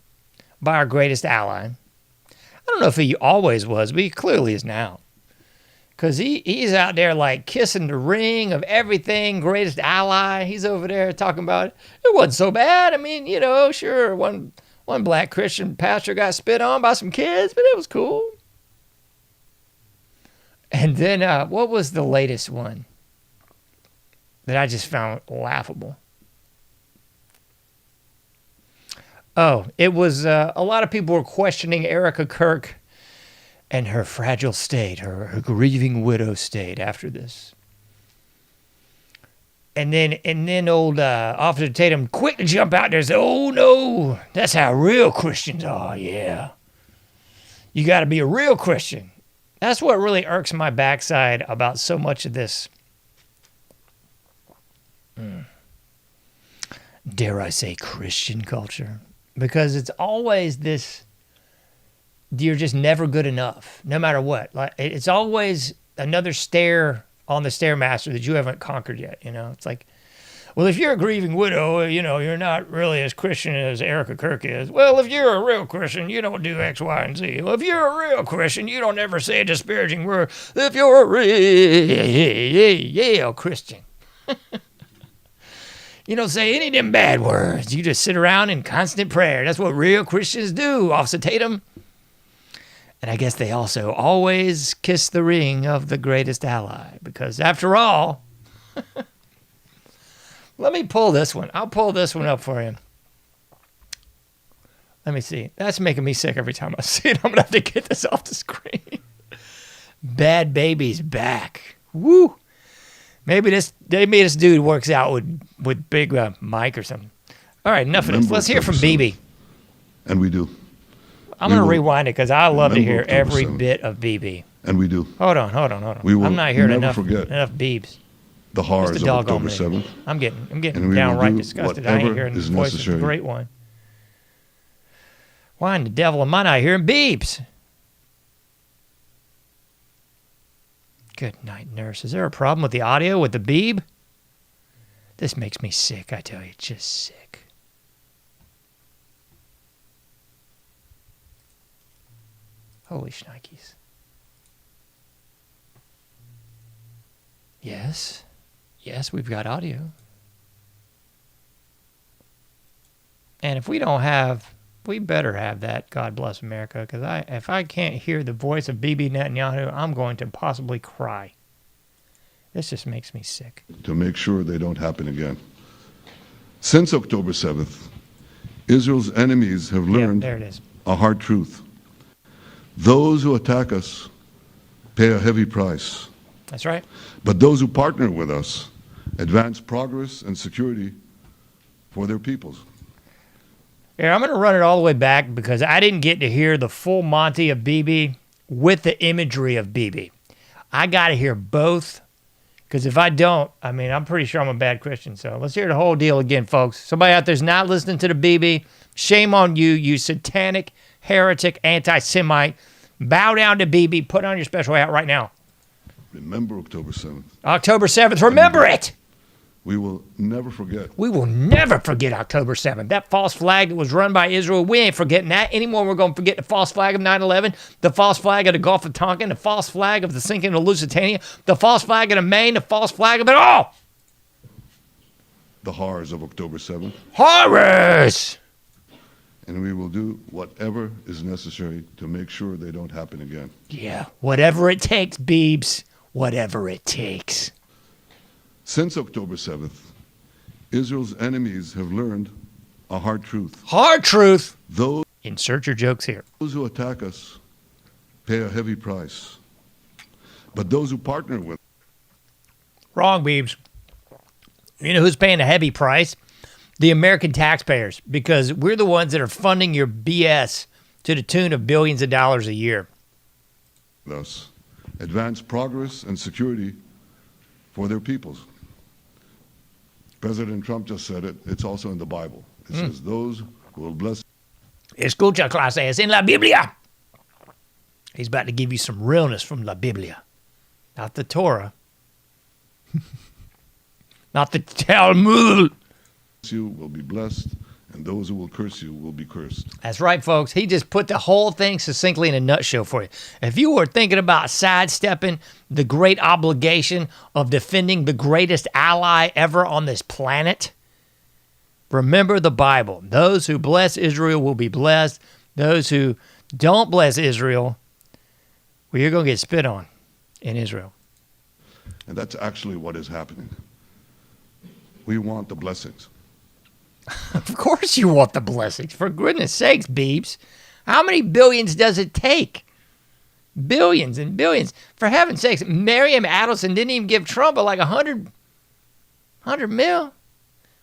by our greatest ally. I don't know if he always was, but he clearly is now. Because he's out there like kissing the ring of everything, greatest ally. He's over there talking about it wasn't so bad. I mean, sure, one black Christian pastor got spit on by some kids, but it was cool. And then what was the latest one that I just found laughable? Oh, it was a lot of people were questioning Erica Kirk and her fragile state, her grieving widow state after this. And then old Officer Tatum quick to jump out there and say, oh, no, that's how real Christians are, yeah. You got to be a real Christian. That's what really irks my backside about so much of this. Dare I say Christian culture? Because it's always this, you're just never good enough, no matter what. Like it's always another stair on the Stairmaster that you haven't conquered yet, It's like, well, if you're a grieving widow, you're not really as Christian as Erica Kirk is. Well, if you're a real Christian, you don't do X, Y, and Z. Well, if you're a real Christian, you don't ever say a disparaging word. If you're a real Christian. You don't say any of them bad words. You just sit around in constant prayer. That's what real Christians do, Officer Tatum. And I guess they also always kiss the ring of the greatest ally. Because after all... Let me pull this one. I'll pull this one up for you. Let me see. That's making me sick every time I see it. I'm going to have to get this off the screen. Bad Baby's back. Woo. Maybe this dude works out with Big Mike or something. All right, enough of this. Let's hear from BB. And we do. I'm going to rewind it because I love to hear every bit of BB. And we do. Hold on. I'm not hearing enough Beebs. The horrors of October 7th. I'm getting downright disgusted. I ain't hearing the voice of the great one. Why in the devil am I not hearing beeps? Good night, nurse. Is there a problem with the audio with the beep? This makes me sick, I tell you, just sick. Holy shnikes. Yes, we've got audio. And if we don't have, we better have that, God bless America, because if I can't hear the voice of Bibi Netanyahu, I'm going to possibly cry. This just makes me sick. To make sure they don't happen again. Since October 7th, Israel's enemies have learned there it is. A hard truth. Those who attack us pay a heavy price. That's right. But those who partner with us advance progress and security for their peoples. Here, I'm going to run it all the way back because I didn't get to hear the full Monty of BB with the imagery of BB. I got to hear both because if I don't, I mean, I'm pretty sure I'm a bad Christian. So let's hear the whole deal again, folks. Somebody out there's not listening to the BB. Shame on you, you satanic, heretic, anti-Semite. Bow down to BB. Put on your special hat right now. Remember October 7th. October 7th. Remember it. We will never forget. We will never forget October 7th. That false flag that was run by Israel, we ain't forgetting that anymore. We're going to forget the false flag of 9/11, the false flag of the Gulf of Tonkin, the false flag of the sinking of Lusitania, the false flag of the Maine, the false flag of it all. The horrors of October 7th. Horrors! And we will do whatever is necessary to make sure they don't happen again. Yeah, whatever it takes, Beebs. Whatever it takes. Since October 7th, Israel's enemies have learned a hard truth. Hard truth. Those Insert your jokes here. who attack us pay a heavy price. But those who partner with Wrong, Beebs. You know who's paying a heavy price? The American taxpayers, because we're the ones that are funding your BS to the tune of billions of dollars a year. us advance progress and security for their peoples. President Trump just said it. It's also in the Bible. It says, those who will bless Escucha, clase, es en la Biblia. He's about to give you some realness from la Biblia. Not the Torah. Not the Talmud. you will be blessed, and those who will curse you will be cursed. That's right, folks. He just put the whole thing succinctly in a nutshell for you. If you were thinking about sidestepping the great obligation of defending the greatest ally ever on this planet, remember the Bible. Those who bless Israel will be blessed. Those who don't bless Israel, well, you're going to get spit on in Israel. And that's actually what is happening. We want the blessings. Of course you want the blessings. For goodness sakes, Beebs. How many billions does it take? Billions and billions. For heaven's sakes, Miriam Adelson didn't even give Trump like 100 mil.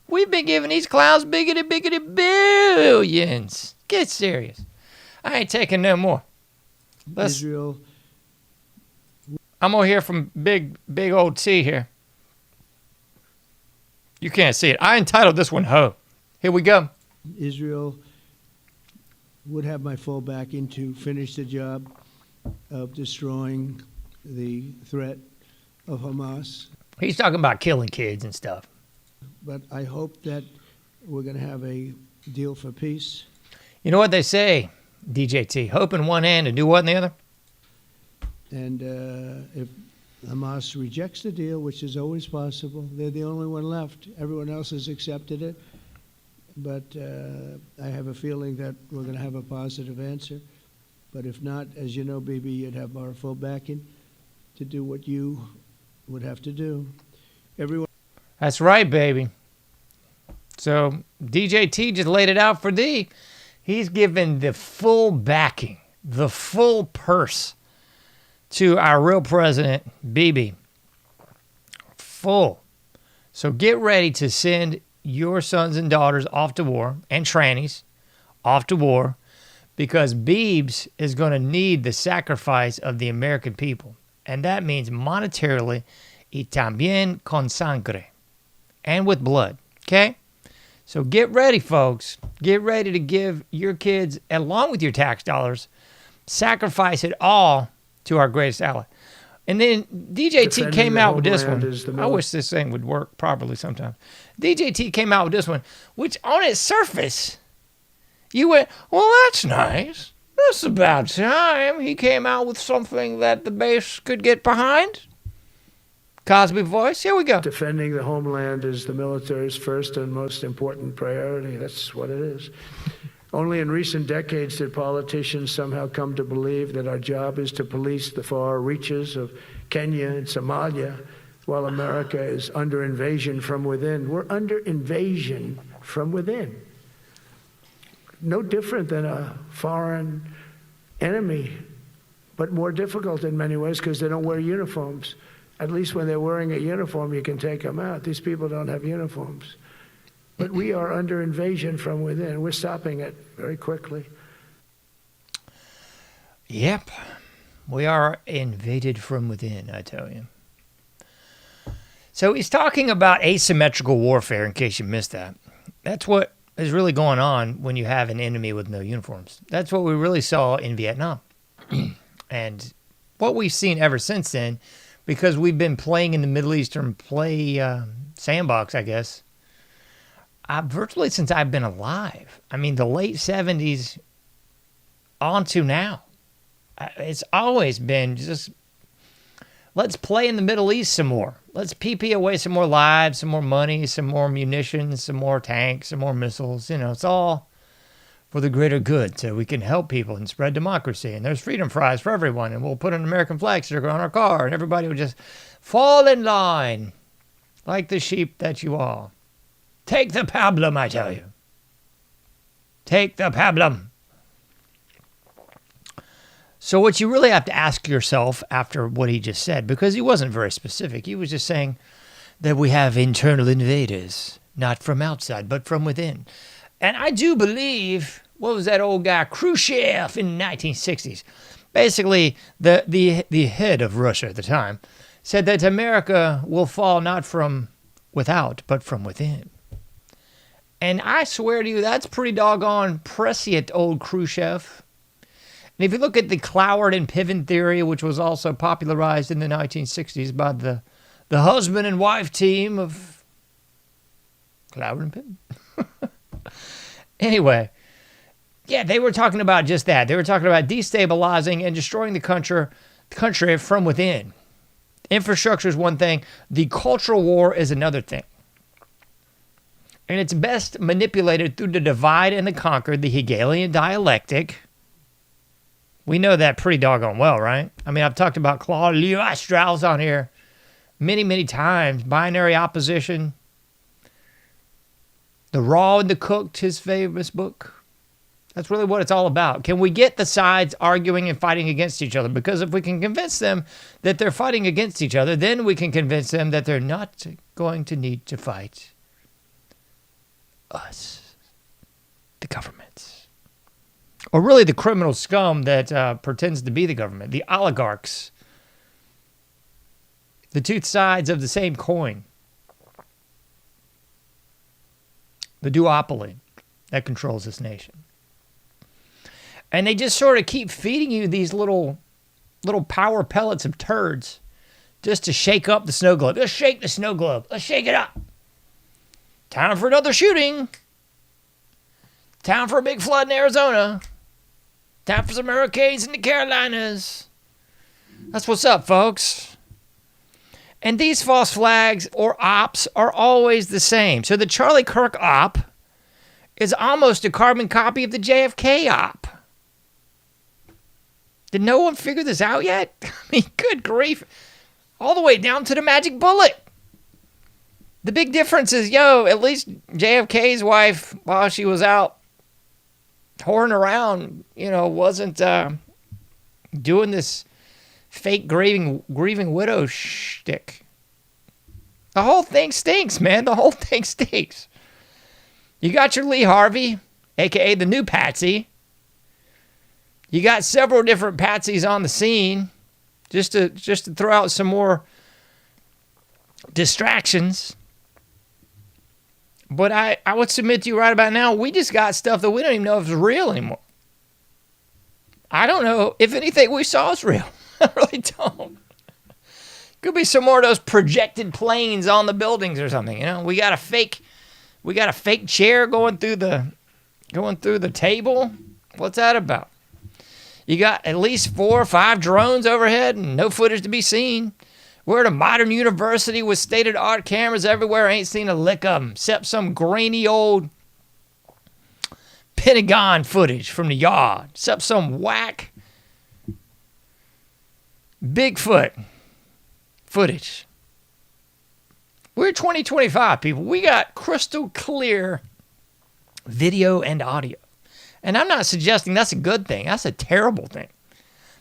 We've been giving these clowns biggity billions. Get serious. I ain't taking no more. Israel. I'm going to hear from big old T here. You can't see it. I entitled this one Ho. Here we go. Israel would have my full backing to finish the job of destroying the threat of Hamas. He's talking about killing kids and stuff. But I hope that we're going to have a deal for peace. You know what they say, DJT? Hope in one hand and do what in the other? And if Hamas rejects the deal, which is always possible, they're the only one left. Everyone else has accepted it. But I have a feeling that we're going to have a positive answer. But if not, as you know, Bibi, you'd have our full backing to do what you would have to do. Everyone. That's right, baby. So DJT just laid it out for D. He's given the full backing, the full purse to our real president, Bibi. Full. So get ready to send your sons and daughters off to war, and trannies off to war, because Biebs is going to need the sacrifice of the American people. And that means monetarily, y también con sangre, and with blood. Okay? So get ready, folks. Get ready to give your kids, along with your tax dollars, sacrifice it all to our greatest ally. And then DJT came out with this one. I wish this thing would work properly sometime. DJT came out with this one, which on its surface, you went, well, that's nice. That's about time. He came out with something that the base could get behind. Cosby voice. Here we go. Defending the homeland is the military's first and most important priority. That's what it is. Only in recent decades did politicians somehow come to believe that our job is to police the far reaches of Kenya and Somalia, while America is under invasion from within. We're under invasion from within. No different than a foreign enemy, but more difficult in many ways because they don't wear uniforms. At least when they're wearing a uniform, you can take them out. These people don't have uniforms. But we are under invasion from within. We're stopping it very quickly. Yep. We are invaded from within, I tell you. So he's talking about asymmetrical warfare, in case you missed that. That's what is really going on when you have an enemy with no uniforms. That's what we really saw in Vietnam. And what we've seen ever since then, because we've been playing in the Middle Eastern sandbox, I guess, virtually since I've been alive. I mean, the late 70s on to now. It's always been just, let's play in the Middle East some more. Let's PP away some more lives, some more money, some more munitions, some more tanks, some more missiles. You know, it's all for the greater good, so we can help people and spread democracy. And there's freedom fries for everyone. And we'll put an American flag sticker on our car, and everybody will just fall in line like the sheep that you are. Take the pablum, I tell you. Take the pablum. So what you really have to ask yourself after what he just said, because he wasn't very specific, he was just saying that we have internal invaders, not from outside, but from within. And I do believe, what was that old guy, Khrushchev in the 1960s? Basically, the head of Russia at the time said that America will fall not from without, but from within. And I swear to you, that's pretty doggone prescient, old Khrushchev. And if you look at the Cloward and Piven theory, which was also popularized in the 1960s by the husband and wife team of Cloward and Piven. Anyway, yeah, they were talking about just that. They were talking about destabilizing and destroying the country from within. Infrastructure is one thing. The cultural war is another thing. And it's best manipulated through the divide and the conquer, the Hegelian dialectic. We know that pretty doggone well, right? I mean, I've talked about Claude Lévi-Strauss on here many, many times. Binary opposition. The Raw and the Cooked, his famous book. That's really what it's all about. Can we get the sides arguing and fighting against each other? Because if we can convince them that they're fighting against each other, then we can convince them that they're not going to need to fight us, the governments. Or really the criminal scum that pretends to be the government, the oligarchs. The two sides of the same coin. The duopoly that controls this nation. And they just sort of keep feeding you these little power pellets of turds just to shake up the snow globe. Let's shake the snow globe. Let's shake it up. Time for another shooting. Time for a big flood in Arizona. Time for some hurricanes in the Carolinas. That's what's up, folks. And these false flags or ops are always the same. So the Charlie Kirk op is almost a carbon copy of the JFK op. Did no one figure this out yet? I mean, good grief. All the way down to the magic bullet. The big difference is, at least JFK's wife, while she was out whoring around, wasn't doing this fake grieving widow shtick. The whole thing stinks, man. The whole thing stinks. You got your Lee Harvey, a.k.a. the new Patsy. You got several different Patsies on the scene just to throw out some more distractions. But I would submit to you right about now, we just got stuff that we don't even know if it's real anymore. I don't know if anything we saw is real. I really don't. Could be some more of those projected planes on the buildings or something. We got a fake chair going through the table. What's that about? You got at least 4 or 5 drones overhead and no footage to be seen. We're at a modern university with state-of-the-art cameras everywhere. I ain't seen a lick of them, except some grainy old Pentagon footage from the yard, except some whack Bigfoot footage. We're 2025, people. We got crystal clear video and audio. And I'm not suggesting that's a good thing. That's a terrible thing.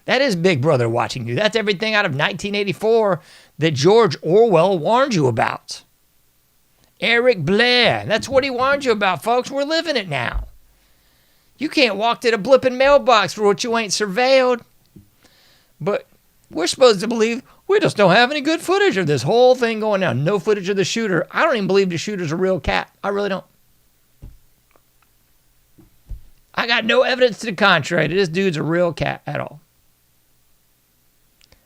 That is Big Brother watching you. That's everything out of 1984 that George Orwell warned you about. Eric Blair. That's what he warned you about, folks. We're living it now. You can't walk to the blipping mailbox for what you ain't surveilled. But we're supposed to believe we just don't have any good footage of this whole thing going down. No footage of the shooter. I don't even believe the shooter's a real cat. I really don't. I got no evidence to the contrary that this dude's a real cat at all.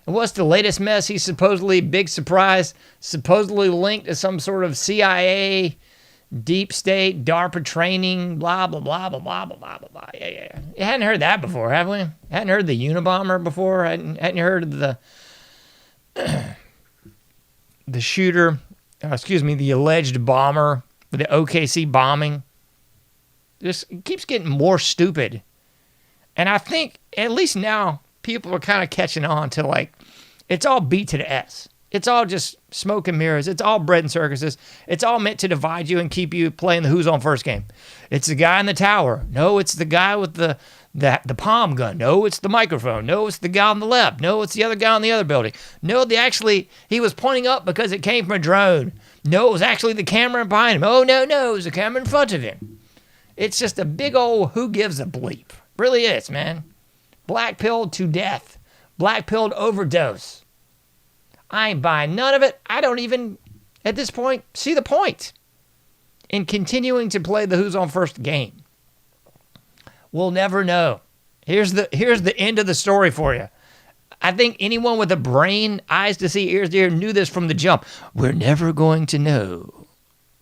And what's the latest mess? He's supposedly, big surprise, supposedly linked to some sort of CIA, deep state, DARPA training, blah, blah, blah, blah, blah, blah, blah, blah, blah. Yeah. You hadn't heard that before, have we? Hadn't heard the Unabomber before? Hadn't heard of the shooter, the alleged bomber with the OKC bombing? Just keeps getting more stupid. And I think, at least now, people are kind of catching on to it's all beat to the S. It's all just smoke and mirrors. It's all bread and circuses. It's all meant to divide you and keep you playing the who's on first game. It's the guy in the tower. No, it's the guy with the palm gun. No, it's the microphone. No, it's the guy on the left. No, it's the other guy in the other building. No, he was pointing up because it came from a drone. No, it was actually the camera behind him. Oh, no, it was the camera in front of him. It's just a big old who gives a bleep. Really is, man. Black pilled to death. Black pilled overdose. I ain't buying none of it. I don't even At this point, see the point in continuing to play the who's on first game. We'll never know. Here's the end of the story for you. I think anyone with a brain, eyes to see, ears to hear, knew this from the jump. We're never going to know.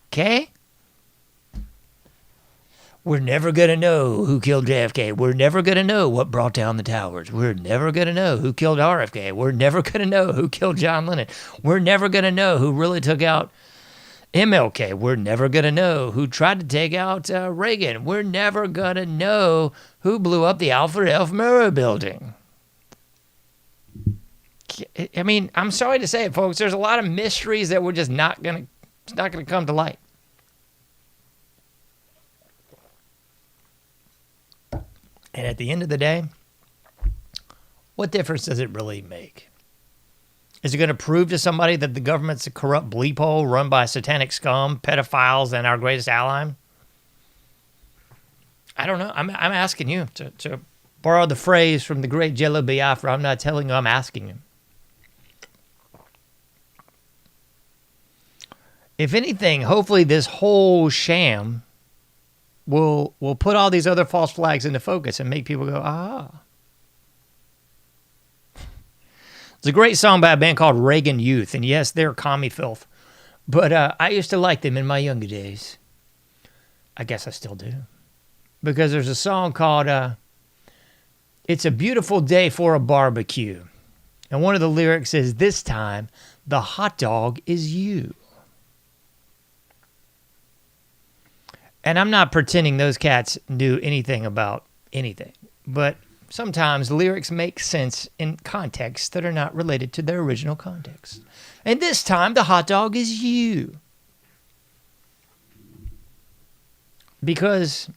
Okay? We're never going to know who killed JFK. We're never going to know what brought down the towers. We're never going to know who killed RFK. We're never going to know who killed John Lennon. We're never going to know who really took out MLK. We're never going to know who tried to take out Reagan. We're never going to know who blew up the Alfred F. Murrah building. I mean, I'm sorry to say it, folks. There's a lot of mysteries that we're just not going to come to light. And at the end of the day, what difference does it really make? Is it going to prove to somebody that the government's a corrupt bleep hole run by satanic scum, pedophiles, and our greatest ally? I don't know. I'm asking you to borrow the phrase from the great Jello Biafra. I'm not telling you, I'm asking you. If anything, hopefully this whole sham will put all these other false flags into focus and make people go, ah. It's a great song by a band called Reagan Youth, and yes, they're commie filth, but I used to like them in my younger days. I guess I still do. Because there's a song called It's a Beautiful Day for a Barbecue, and one of the lyrics is, this time, the hot dog is you. And I'm not pretending those cats knew anything about anything, but sometimes lyrics make sense in contexts that are not related to their original context. And this time, the hot dog is you. Because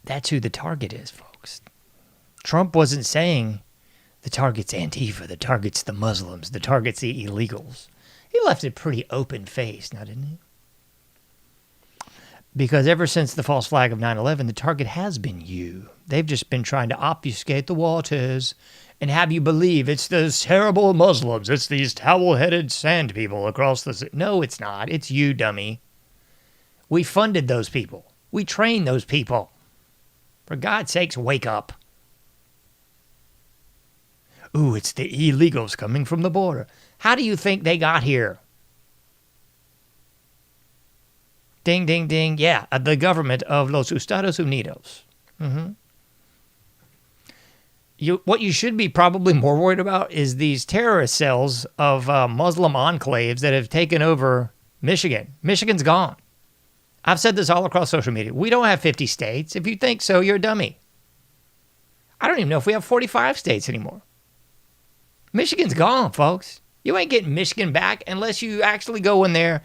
that's who the target is, folks. Trump wasn't saying the target's Antifa, the target's the Muslims, the target's the illegals. He left it pretty open-faced, now didn't he? Because ever since the false flag of 9/11, the target has been you. They've just been trying to obfuscate the waters and have you believe it's those terrible Muslims. It's these towel-headed sand people across the... No, it's not. It's you, dummy. We funded those people. We trained those people. For God's sakes, wake up. Ooh, it's the illegals coming from the border. How do you think they got here? Ding, ding, ding. Yeah, the government of Los Estados Unidos. Mm-hmm. What you should be probably more worried about is these terrorist cells of Muslim enclaves that have taken over Michigan. Michigan's gone. I've said this all across social media. We don't have 50 states. If you think so, you're a dummy. I don't even know if we have 45 states anymore. Michigan's gone, folks. You ain't getting Michigan back unless you actually go in there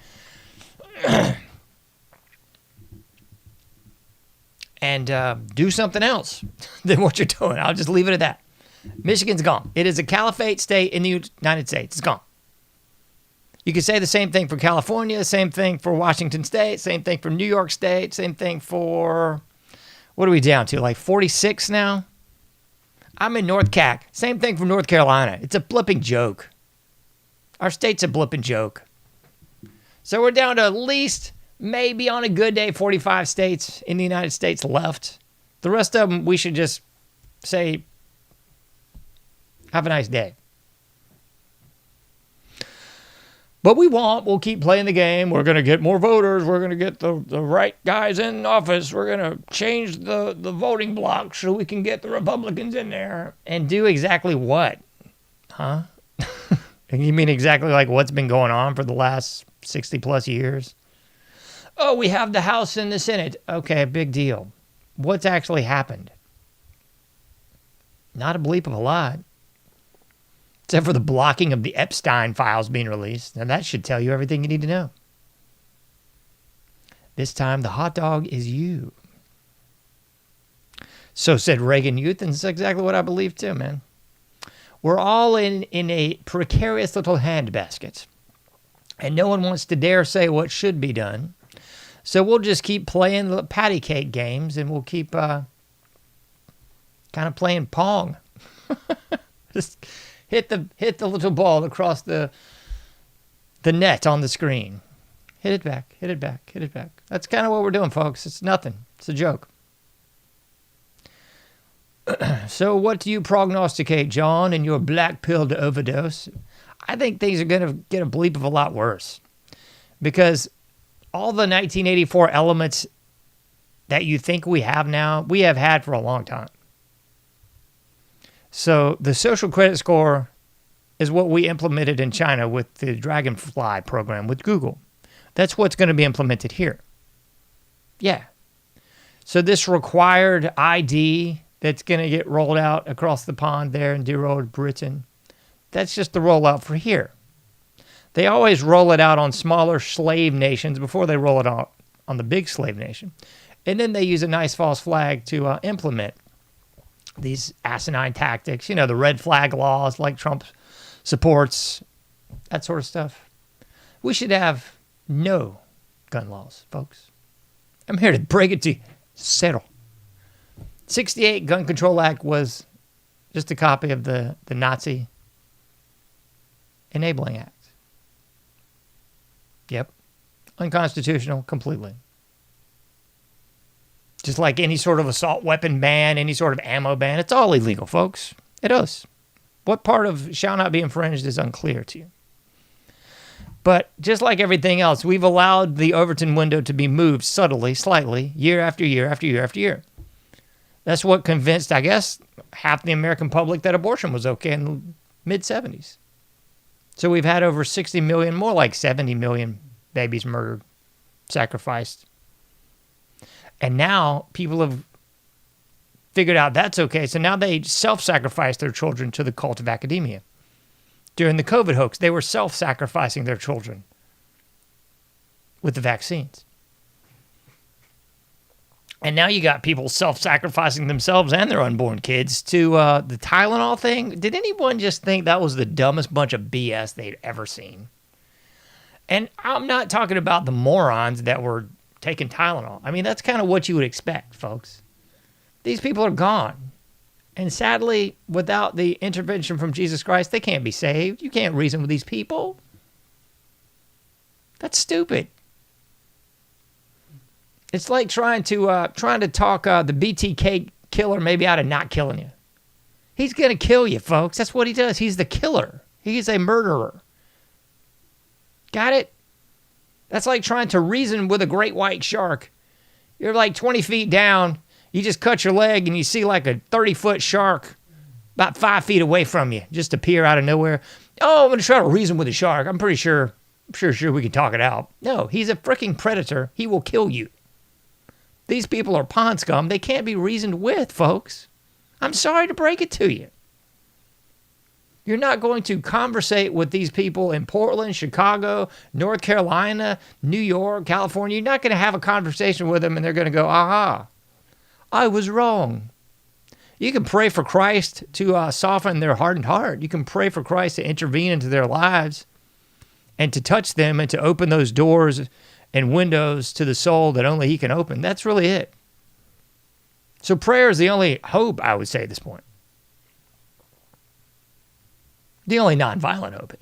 and do something else than what you're doing. I'll just leave it at that. Michigan's gone. It is a caliphate state in the United States. It's gone. You can say the same thing for California, same thing for Washington State, same thing for New York State, same thing for, what are we down to, like 46 now? I'm in North Cac. Same thing for North Carolina. It's a blipping joke. Our state's a blipping joke. So we're down to at least... maybe on a good day, 45 states in the United States left. The rest of them, we should just say, have a nice day. But we won't. We'll keep playing the game. We're going to get more voters. We're going to get the right guys in office. We're going to change the voting block so we can get the Republicans in there. And do exactly what? Huh? You mean exactly like what's been going on for the last 60 plus years? Oh, we have the House and the Senate. Okay, big deal. What's actually happened? Not a bleep of a lot. Except for the blocking of the Epstein files being released. Now that should tell you everything you need to know. This time, the hot dog is you. So said Reagan Youth, and it's exactly what I believe too, man. We're all in a precarious little handbasket. And no one wants to dare say what should be done. So we'll just keep playing the patty cake games, and we'll keep kind of playing Pong. Just hit the little ball across the the net on the screen. Hit it back, hit it back, hit it back. That's kind of what we're doing, folks. It's nothing. It's a joke. So what do you prognosticate, John, in your black pill to overdose? I think things are going to get a bleep of a lot worse. Because all the 1984 elements that you think we have now, we have had for a long time. So the social credit score is what we implemented in China with the Dragonfly program with Google. That's what's going to be implemented here. Yeah. So this required ID that's going to get rolled out across the pond there in dear old Britain, that's just the rollout for here. They always roll it out on smaller slave nations before they roll it out on the big slave nation. And then they use a nice false flag to implement these asinine tactics, the red flag laws like Trump supports, that sort of stuff. We should have no gun laws, folks. I'm here to break it to you. Settle. 68 Gun Control Act was just a copy of the Nazi Enabling Act. Yep. Unconstitutional completely. Just like any sort of assault weapon ban, any sort of ammo ban, it's all illegal, folks. It is. What part of shall not be infringed is unclear to you. But just like everything else, we've allowed the Overton window to be moved subtly, slightly, year after year after year after year. That's what convinced, I guess, half the American public that abortion was okay in the mid-'70s. So we've had over 60 million, more like 70 million babies murdered, sacrificed. And now people have figured out that's okay. So now they self-sacrifice their children to the cult of academia. During the COVID hoax, they were self-sacrificing their children with the vaccines. And now you got people self-sacrificing themselves and their unborn kids to the Tylenol thing. Did anyone just think that was the dumbest bunch of BS they'd ever seen? And I'm not talking about the morons that were taking Tylenol. I mean, that's kind of what you would expect, folks. These people are gone. And sadly, without the intervention from Jesus Christ, they can't be saved. You can't reason with these people. That's stupid. It's like trying to talk the BTK killer maybe out of not killing you. He's going to kill you, folks. That's what he does. He's the killer. He's a murderer. Got it? That's like trying to reason with a great white shark. You're like 20 feet down. You just cut your leg and you see like a 30-foot shark about 5 feet away from you just appear out of nowhere. Oh, I'm going to try to reason with a shark. I'm pretty sure we can talk it out. No, he's a freaking predator. He will kill you. These people are pond scum. They can't be reasoned with, folks. I'm sorry to break it to you. You're not going to conversate with these people in Portland, Chicago, North Carolina, New York, California. You're not going to have a conversation with them and they're going to go, aha, I was wrong. You can pray for Christ to soften their hardened heart. You can pray for Christ to intervene into their lives and to touch them and to open those doors and windows to the soul that only he can open. That's really it. So prayer is the only hope, I would say, at this point. The only nonviolent hope.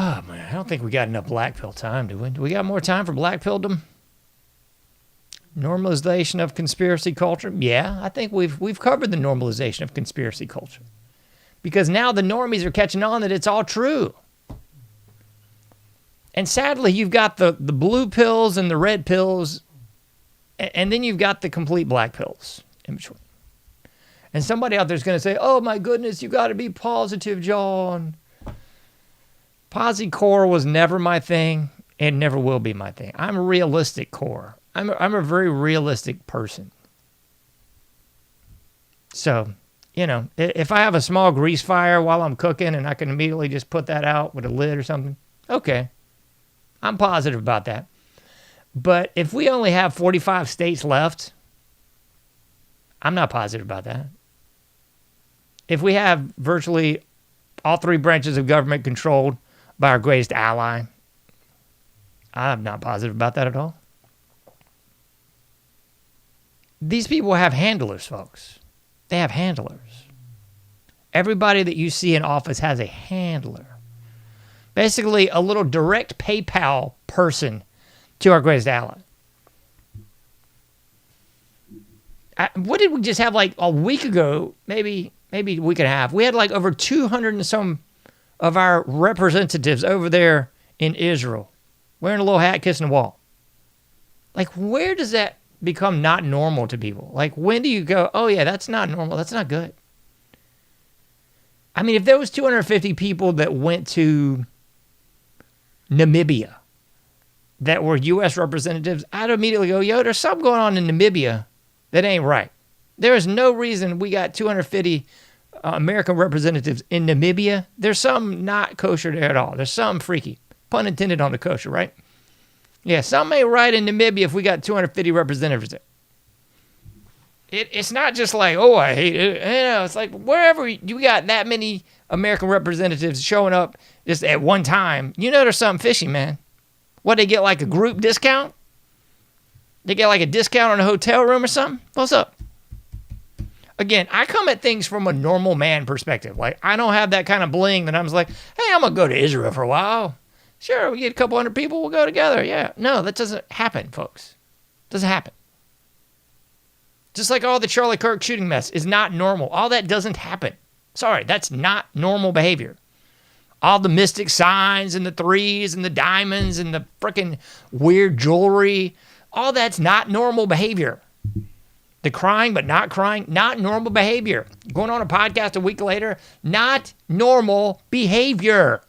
Oh, man, I don't think we got enough black pill time, do we? Do we got more time for black pilldom? Normalization of conspiracy culture? Yeah, I think we've covered the normalization of conspiracy culture. Because now the normies are catching on that it's all true. And sadly, you've got the blue pills and the red pills, and then you've got the complete black pills in between. And somebody out there is going to say, oh my goodness, you got to be positive, John. Posi-core was never my thing and never will be my thing. I'm a realistic core. I'm a very realistic person. So, if I have a small grease fire while I'm cooking and I can immediately just put that out with a lid or something, okay. I'm positive about that. But if we only have 45 states left, I'm not positive about that. If we have virtually all three branches of government controlled by our greatest ally, I'm not positive about that at all. These people have handlers, folks. They have handlers. Everybody that you see in office has a handler. Basically, a little direct PayPal person to our greatest ally. What did we just have like a week ago, maybe a week and a half? We had like over 200 and some of our representatives over there in Israel wearing a little hat, kissing the wall. Like, where does that become not normal to people? Like, when do you go, oh yeah, that's not normal, that's not good? I mean, if there was 250 people that went to Namibia that were U.S. representatives, I'd immediately go, yo, there's something going on in Namibia that ain't right. There is no reason we got 250 American representatives in Namibia. There's something not kosher there at all. There's something freaky. Pun intended on the kosher, right? Yeah, something ain't right in Namibia if we got 250 representatives there. It's not just like, oh, I hate it. You know, it's like wherever you got that many American representatives showing up just at one time, you know there's something fishy, man. What, they get like a group discount? They get like a discount on a hotel room or something? What's up? Again, I come at things from a normal man perspective. Like, I don't have that kind of bling that I'm just like, hey, I'm going to go to Israel for a while. Sure, we get a couple hundred people, we'll go together. Yeah. No, that doesn't happen, folks. Doesn't happen. Just like all the Charlie Kirk shooting mess is not normal. All that doesn't happen. Sorry, that's not normal behavior. All the mystic signs and the threes and the diamonds and the freaking weird jewelry, all that's not normal behavior. The crying but not crying, not normal behavior. Going on a podcast a week later, not normal behavior.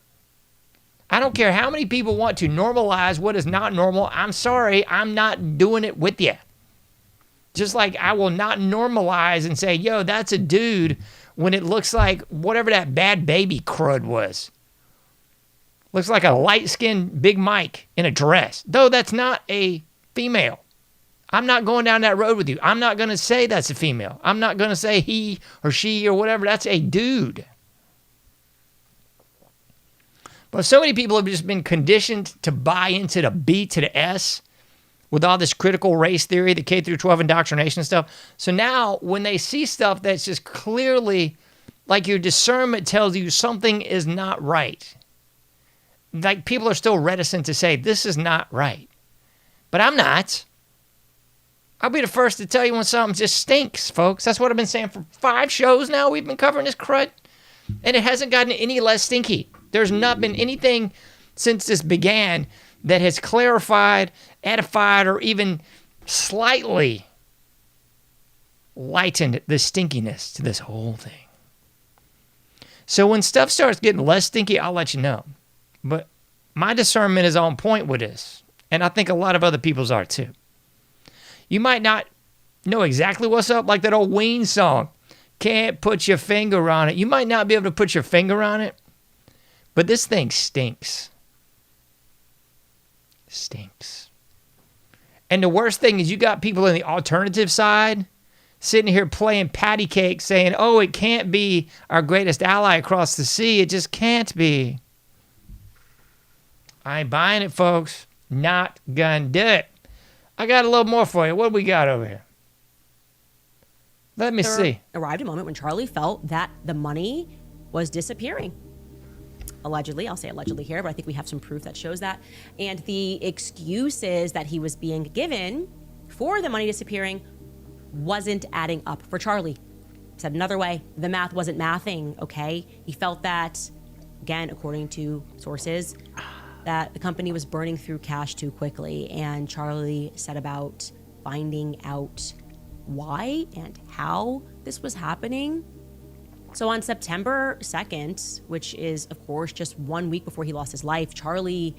I don't care how many people want to normalize what is not normal. I'm sorry, I'm not doing it with you. Just like I will not normalize and say, yo, that's a dude when it looks like whatever that Bad Baby crud was. Looks like a light-skinned Big Mike in a dress. Though that's not a female. I'm not going down that road with you. I'm not going to say that's a female. I'm not going to say he or she or whatever. That's a dude. But so many people have just been conditioned to buy into the B to the S with all this critical race theory, the K through 12 indoctrination stuff. So now when they see stuff that's just clearly like your discernment tells you something is not right, like people are still reticent to say this is not right. But I'm not. I'll be the first to tell you when something just stinks, folks. That's what I've been saying for 5 shows now. We've been covering this crud, and it hasn't gotten any less stinky. There's not been anything since this began that has clarified, edified, or even slightly lightened the stinkiness to this whole thing. So when stuff starts getting less stinky, I'll let you know. But my discernment is on point with this, and I think a lot of other people's are too. You might not know exactly what's up, like that old Ween song, can't put your finger on it. You might not be able to put your finger on it, but this thing stinks. Stinks. And the worst thing is you got people in the alternative side sitting here playing patty cake saying, oh, it can't be our greatest ally across the sea. It just can't be. I ain't buying it, folks. Not gonna do it. I got a little more for you. What do we got over here? Let me see. Arrived a moment when Charlie felt that the money was disappearing. Allegedly, I'll say allegedly here, but I think we have some proof that shows that. And the excuses that he was being given for the money disappearing wasn't adding up for Charlie. Said another way, the math wasn't mathing, okay? He felt that, again, according to sources, that the company was burning through cash too quickly, and Charlie set about finding out why and how this was happening. So on September 2nd, which is, of course, just 1 week before he lost his life, Charlie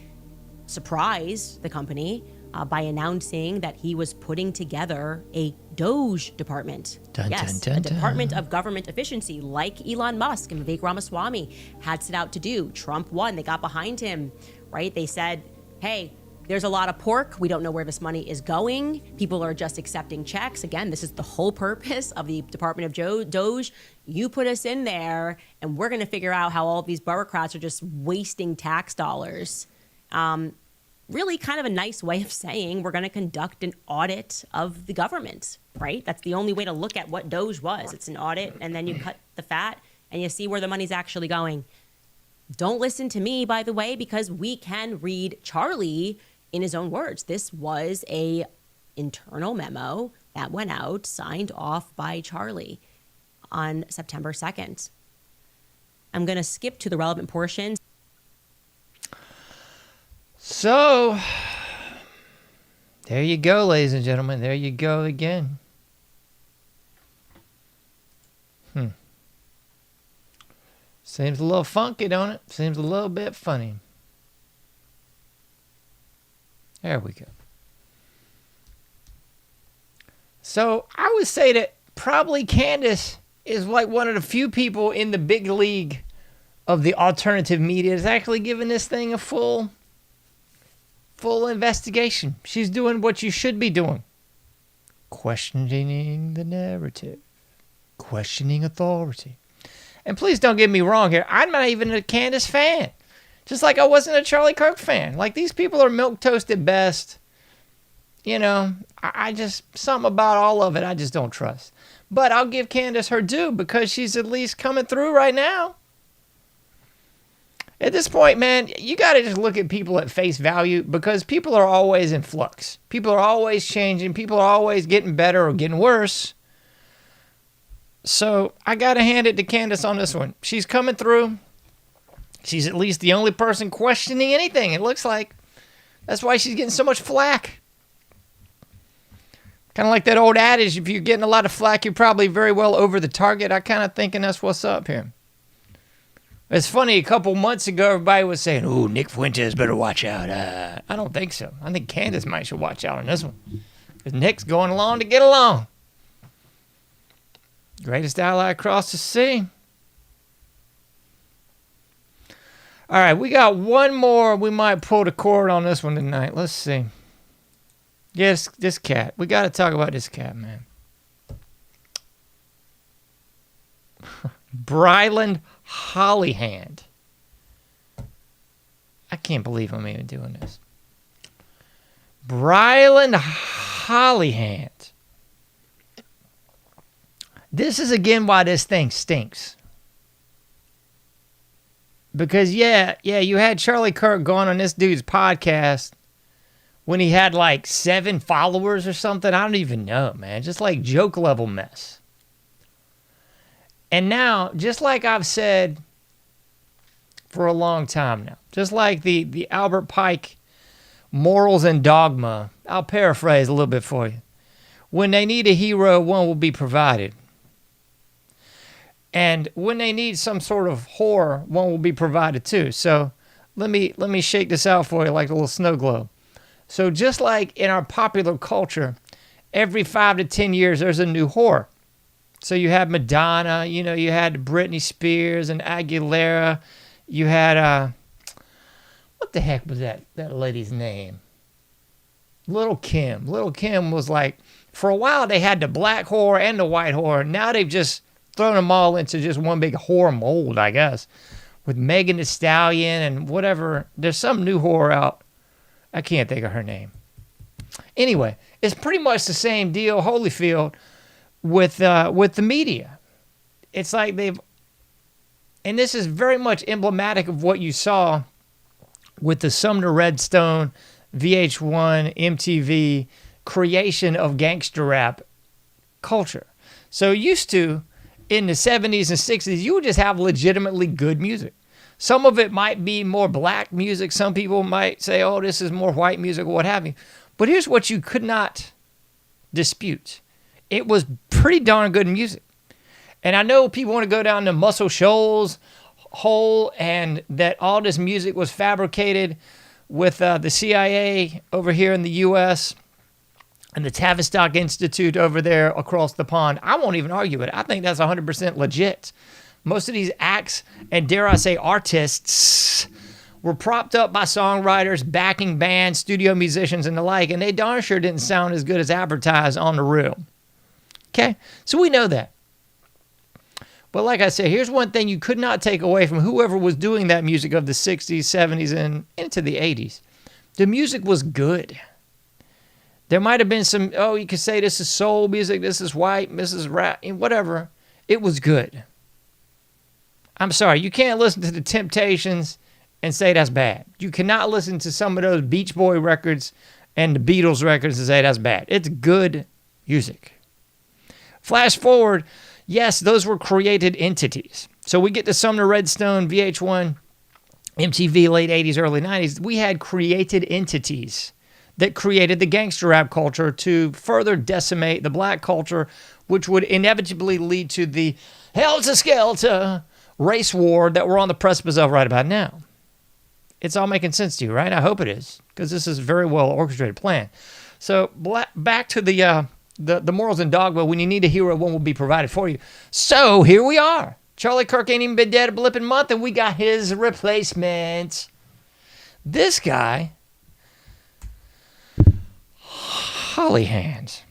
surprised the company by announcing that he was putting together a Doge department. A Department of Government Efficiency, like Elon Musk and Vivek Ramaswamy had set out to do. Trump won. They got behind him, right? They said, hey, there's a lot of pork. We don't know where this money is going. People are just accepting checks. Again, this is the whole purpose of the Department of Doge. You put us in there, and we're going to figure out how all of these bureaucrats are just wasting tax dollars. Really kind of a nice way of saying we're going to conduct an audit of the government, right? That's the only way to look at what Doge was. It's an audit, and then you cut the fat and you see where the money's actually going. Don't listen to me, by the way, because we can read Charlie in his own words. This was a internal memo that went out, signed off by Charlie on September 2nd. I'm going to skip to the relevant portions. So, there you go, ladies and gentlemen. There you go again. Seems a little funky, don't it? Seems a little bit funny. There we go. So I would say that probably Candace is like one of the few people in the big league of the alternative media that's actually giving this thing a full investigation. She's doing what you should be doing. Questioning the narrative. Questioning authority. And please don't get me wrong here. I'm not even a Candace fan. Just like I wasn't a Charlie Kirk fan. Like, these people are milquetoast at best. You know, I just, something about all of it I just don't trust. But I'll give Candace her due because she's at least coming through right now. At this point, man, you got to just look at people at face value because people are always in flux. People are always changing. People are always getting better or getting worse. So I got to hand it to Candace on this one. She's coming through. She's at least the only person questioning anything, it looks like. That's why she's getting so much flack. Kind of like that old adage, if you're getting a lot of flack, you're probably very well over the target. I kind of thinking that's what's up here. It's funny, a couple months ago, everybody was saying, "Ooh, Nick Fuentes better watch out." I don't think so. I think Candace might should watch out on this one. Because Nick's going along to get along. Greatest ally across the sea. All right, we got one more. We might pull the cord on this one tonight. Let's see. Yes, this cat. We got to talk about this cat, man. Bryland Hollyhand. I can't believe I'm even doing this. Bryland Hollyhand. This is again why this thing stinks. Because yeah, you had Charlie Kirk going on this dude's podcast when he had like 7 followers or something. I don't even know, man. Just like joke level mess. And now, just like I've said for a long time now, just like the Albert Pike morals and dogma, I'll paraphrase a little bit for you. When they need a hero, one will be provided. And when they need some sort of horror, one will be provided too. So let me shake this out for you like a little snow globe. So just like in our popular culture, every 5 to 10 years there's a new horror. So you had Madonna, you know, you had Britney Spears and Aguilera. You had, what the heck was that lady's name? Little Kim. Little Kim was like, for a while they had the black horror and the white horror. Now they've just thrown them all into just one big horror mold, I guess. With Megan Thee Stallion and whatever. There's some new horror out. I can't think of her name. Anyway, it's pretty much the same deal, Holyfield, with the media. It's like and this is very much emblematic of what you saw with the Sumner Redstone, VH1, MTV creation of gangster rap culture. So used to, in the 70s and 60s, you would just have legitimately good music. Some of it might be more black music. Some people might say, oh, this is more white music or what have you. But here's what you could not dispute. It was pretty darn good music. And I know people want to go down the Muscle Shoals hole and that all this music was fabricated with the CIA over here in the U.S. and the Tavistock Institute over there across the pond. I won't even argue it. I think that's 100% legit. Most of these acts, and dare I say artists, were propped up by songwriters, backing bands, studio musicians, and the like, and they darn sure didn't sound as good as advertised on the real. Okay? So we know that. But like I said, here's one thing you could not take away from whoever was doing that music of the 60s, 70s, and into the 80s. The music was good. There might have been some, oh, you could say this is soul music, this is white, this is rap, whatever. It was good. I'm sorry, you can't listen to the Temptations and say that's bad. You cannot listen to some of those Beach Boy records and the Beatles records and say that's bad. It's good music. Flash forward, yes, those were created entities. So we get to Sumner Redstone, VH1, MTV, late 80s, early 90s. We had created entities that created the gangster rap culture to further decimate the black culture, which would inevitably lead to the hell-to-skelter race war that we're on the precipice of right about now. It's all making sense to you, right? I hope it is, because this is a very well orchestrated plan. So back to the morals and dogma. When you need a hero, one will be provided for you. So here we are. Charlie Kirk ain't even been dead a blipping month, and we got his replacement. This guy, Holly Hands.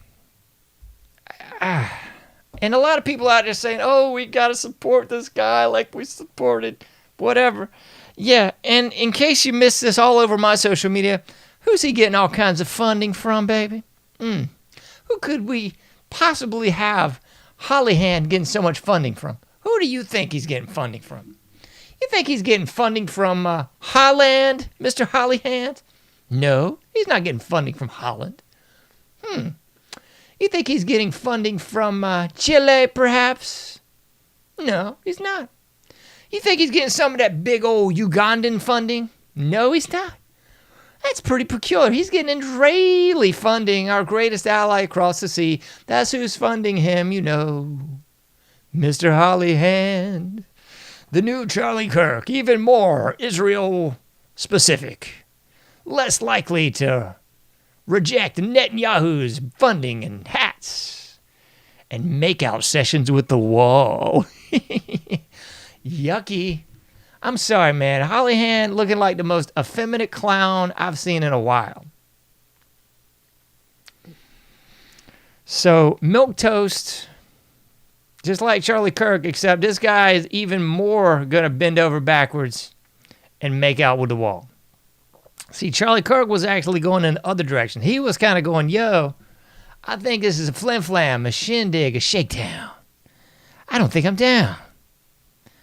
And a lot of people out there saying, oh, we got to support this guy like we supported whatever. Yeah, and in case you missed this all over my social media, who's he getting all kinds of funding from, baby? Who could we possibly have Holly Hand getting so much funding from? Who do you think he's getting funding from? You think he's getting funding from Holland, Mr. Holly Hand? No, he's not getting funding from Holland. You think he's getting funding from Chile, perhaps? No, he's not. You think he's getting some of that big old Ugandan funding? No, he's not. That's pretty peculiar. He's getting Israeli funding, our greatest ally across the sea. That's who's funding him, you know. Mr. Holly Hand, the new Charlie Kirk, even more Israel-specific, less likely to reject Netanyahu's funding and hats and make-out sessions with the wall. Yucky. I'm sorry, man. Holly Hand looking like the most effeminate clown I've seen in a while. So, milquetoast, just like Charlie Kirk, except this guy is even more going to bend over backwards and make out with the wall. See, Charlie Kirk was actually going in the other direction. He was kind of going, yo, I think this is a flim-flam, a shindig, a shakedown. I don't think I'm down.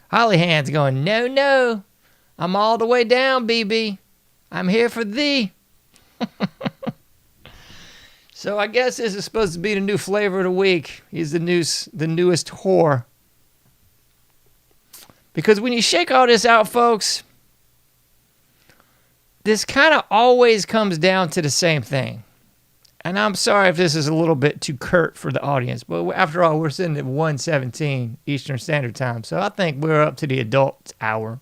Holly Hand's going, no, no, I'm all the way down, BB. I'm here for thee. So I guess this is supposed to be the new flavor of the week. He's the newest whore. Because when you shake all this out, folks, this kind of always comes down to the same thing. And I'm sorry if this is a little bit too curt for the audience, but after all, we're sitting at 1:17 Eastern Standard Time, so I think we're up to the adult hour.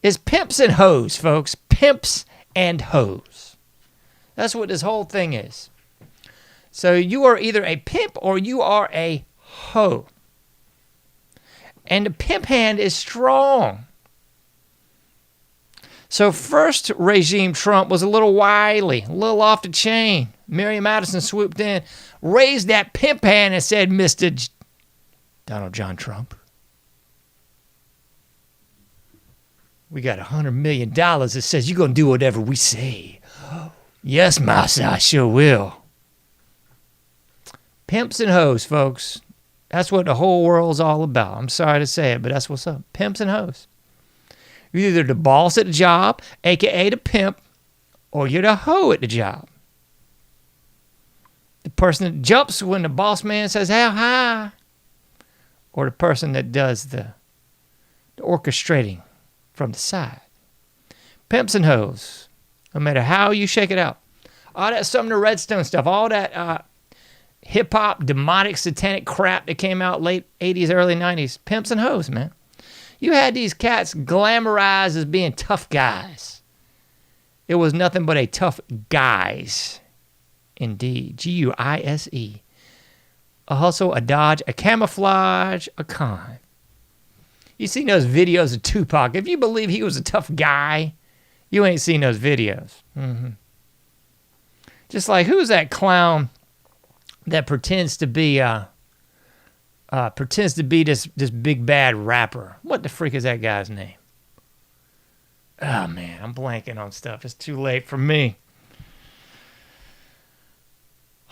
It's pimps and hoes, folks. Pimps and hoes. That's what this whole thing is. So you are either a pimp or you are a hoe. And the pimp hand is strong. So first regime Trump was a little wily, a little off the chain. Mary Madison swooped in, raised that pimp hand and said, Mr. Donald John Trump, we got $100 million that says you're going to do whatever we say. Yes, massa, I sure will. Pimps and hoes, folks. That's what the whole world's all about. I'm sorry to say it, but that's what's up. Pimps and hoes. You're either the boss at the job, a.k.a. the pimp, or you're the hoe at the job. The person that jumps when the boss man says, how high? Or the person that does the orchestrating from the side. Pimps and hoes. No matter how you shake it out. All that Sumner Redstone stuff, all that hip-hop, demonic, satanic crap that came out late 80s, early 90s. Pimps and hoes, man. You had these cats glamorized as being tough guys. It was nothing but a tough guys. Indeed. G-U-I-S-E. A hustle, a dodge, a camouflage, a con. You seen those videos of Tupac. If you believe he was a tough guy, you ain't seen those videos. Mm-hmm. Just like, who's that clown that pretends to be this big bad rapper? What the freak is that guy's name? Oh man, I'm blanking on stuff. It's too late for me.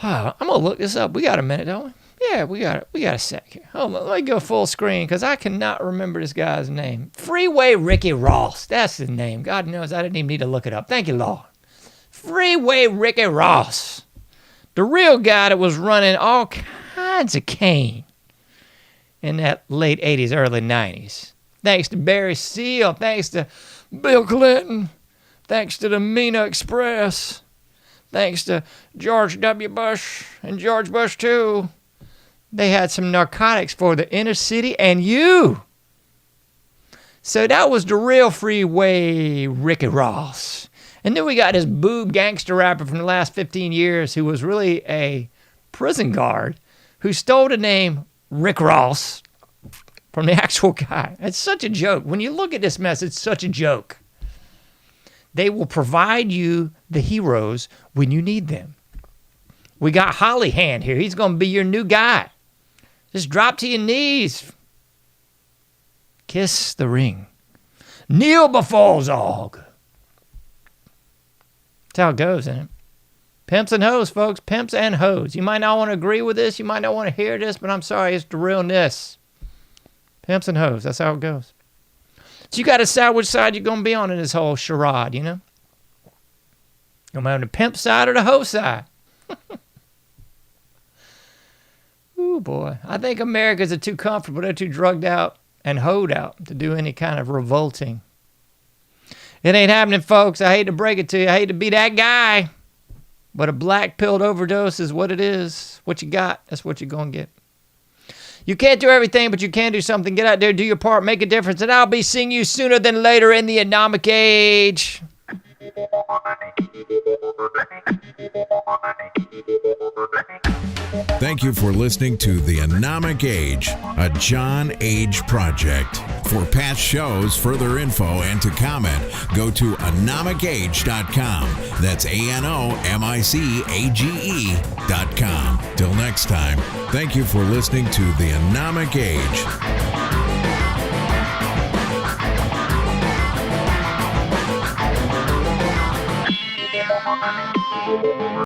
I'm gonna look this up. We got a minute, don't we? Yeah, we got a sec here. Hold on, let me go full screen because I cannot remember this guy's name. Freeway Ricky Ross. That's his name. God knows I didn't even need to look it up. Thank you, Lord. Freeway Ricky Ross. The real guy that was running all kinds of cane in that late 80s, early 90s. Thanks to Barry Seal. Thanks to Bill Clinton. Thanks to the Mina Express. Thanks to George W. Bush and George Bush, too. They had some narcotics for the inner city and you. So that was the real Freeway Ricky Ross. And then we got this boob gangster rapper from the last 15 years who was really a prison guard who stole the name Rick Ross from the actual guy. It's such a joke. When you look at this mess, it's such a joke. They will provide you the heroes when you need them. We got Holly Hand here. He's going to be your new guy. Just drop to your knees. Kiss the ring. Kneel before Zog. That's how it goes, isn't it? Pimps and hoes, folks. Pimps and hoes. You might not want to agree with this. You might not want to hear this, but I'm sorry. It's the realness. Pimps and hoes. That's how it goes. So you got to decide which side you're going to be on in this whole charade, you know? You're going to be on the pimp side or the hoe side. Ooh, boy. I think Americans are too comfortable. They're too drugged out and hoed out to do any kind of revolting. It ain't happening, folks. I hate to break it to you. I hate to be that guy. But a black-pilled overdose is what it is. What you got, that's what you're going to get. You can't do everything, but you can do something. Get out there, do your part, make a difference, and I'll be seeing you sooner than later in the AnomicAge. Thank you for listening to the AnomicAge, a JohnAge project. For past shows, further info, and to comment, go to AnomicAge.com. That's AnomicAge.com. Till next time, thank you for listening to the AnomicAge.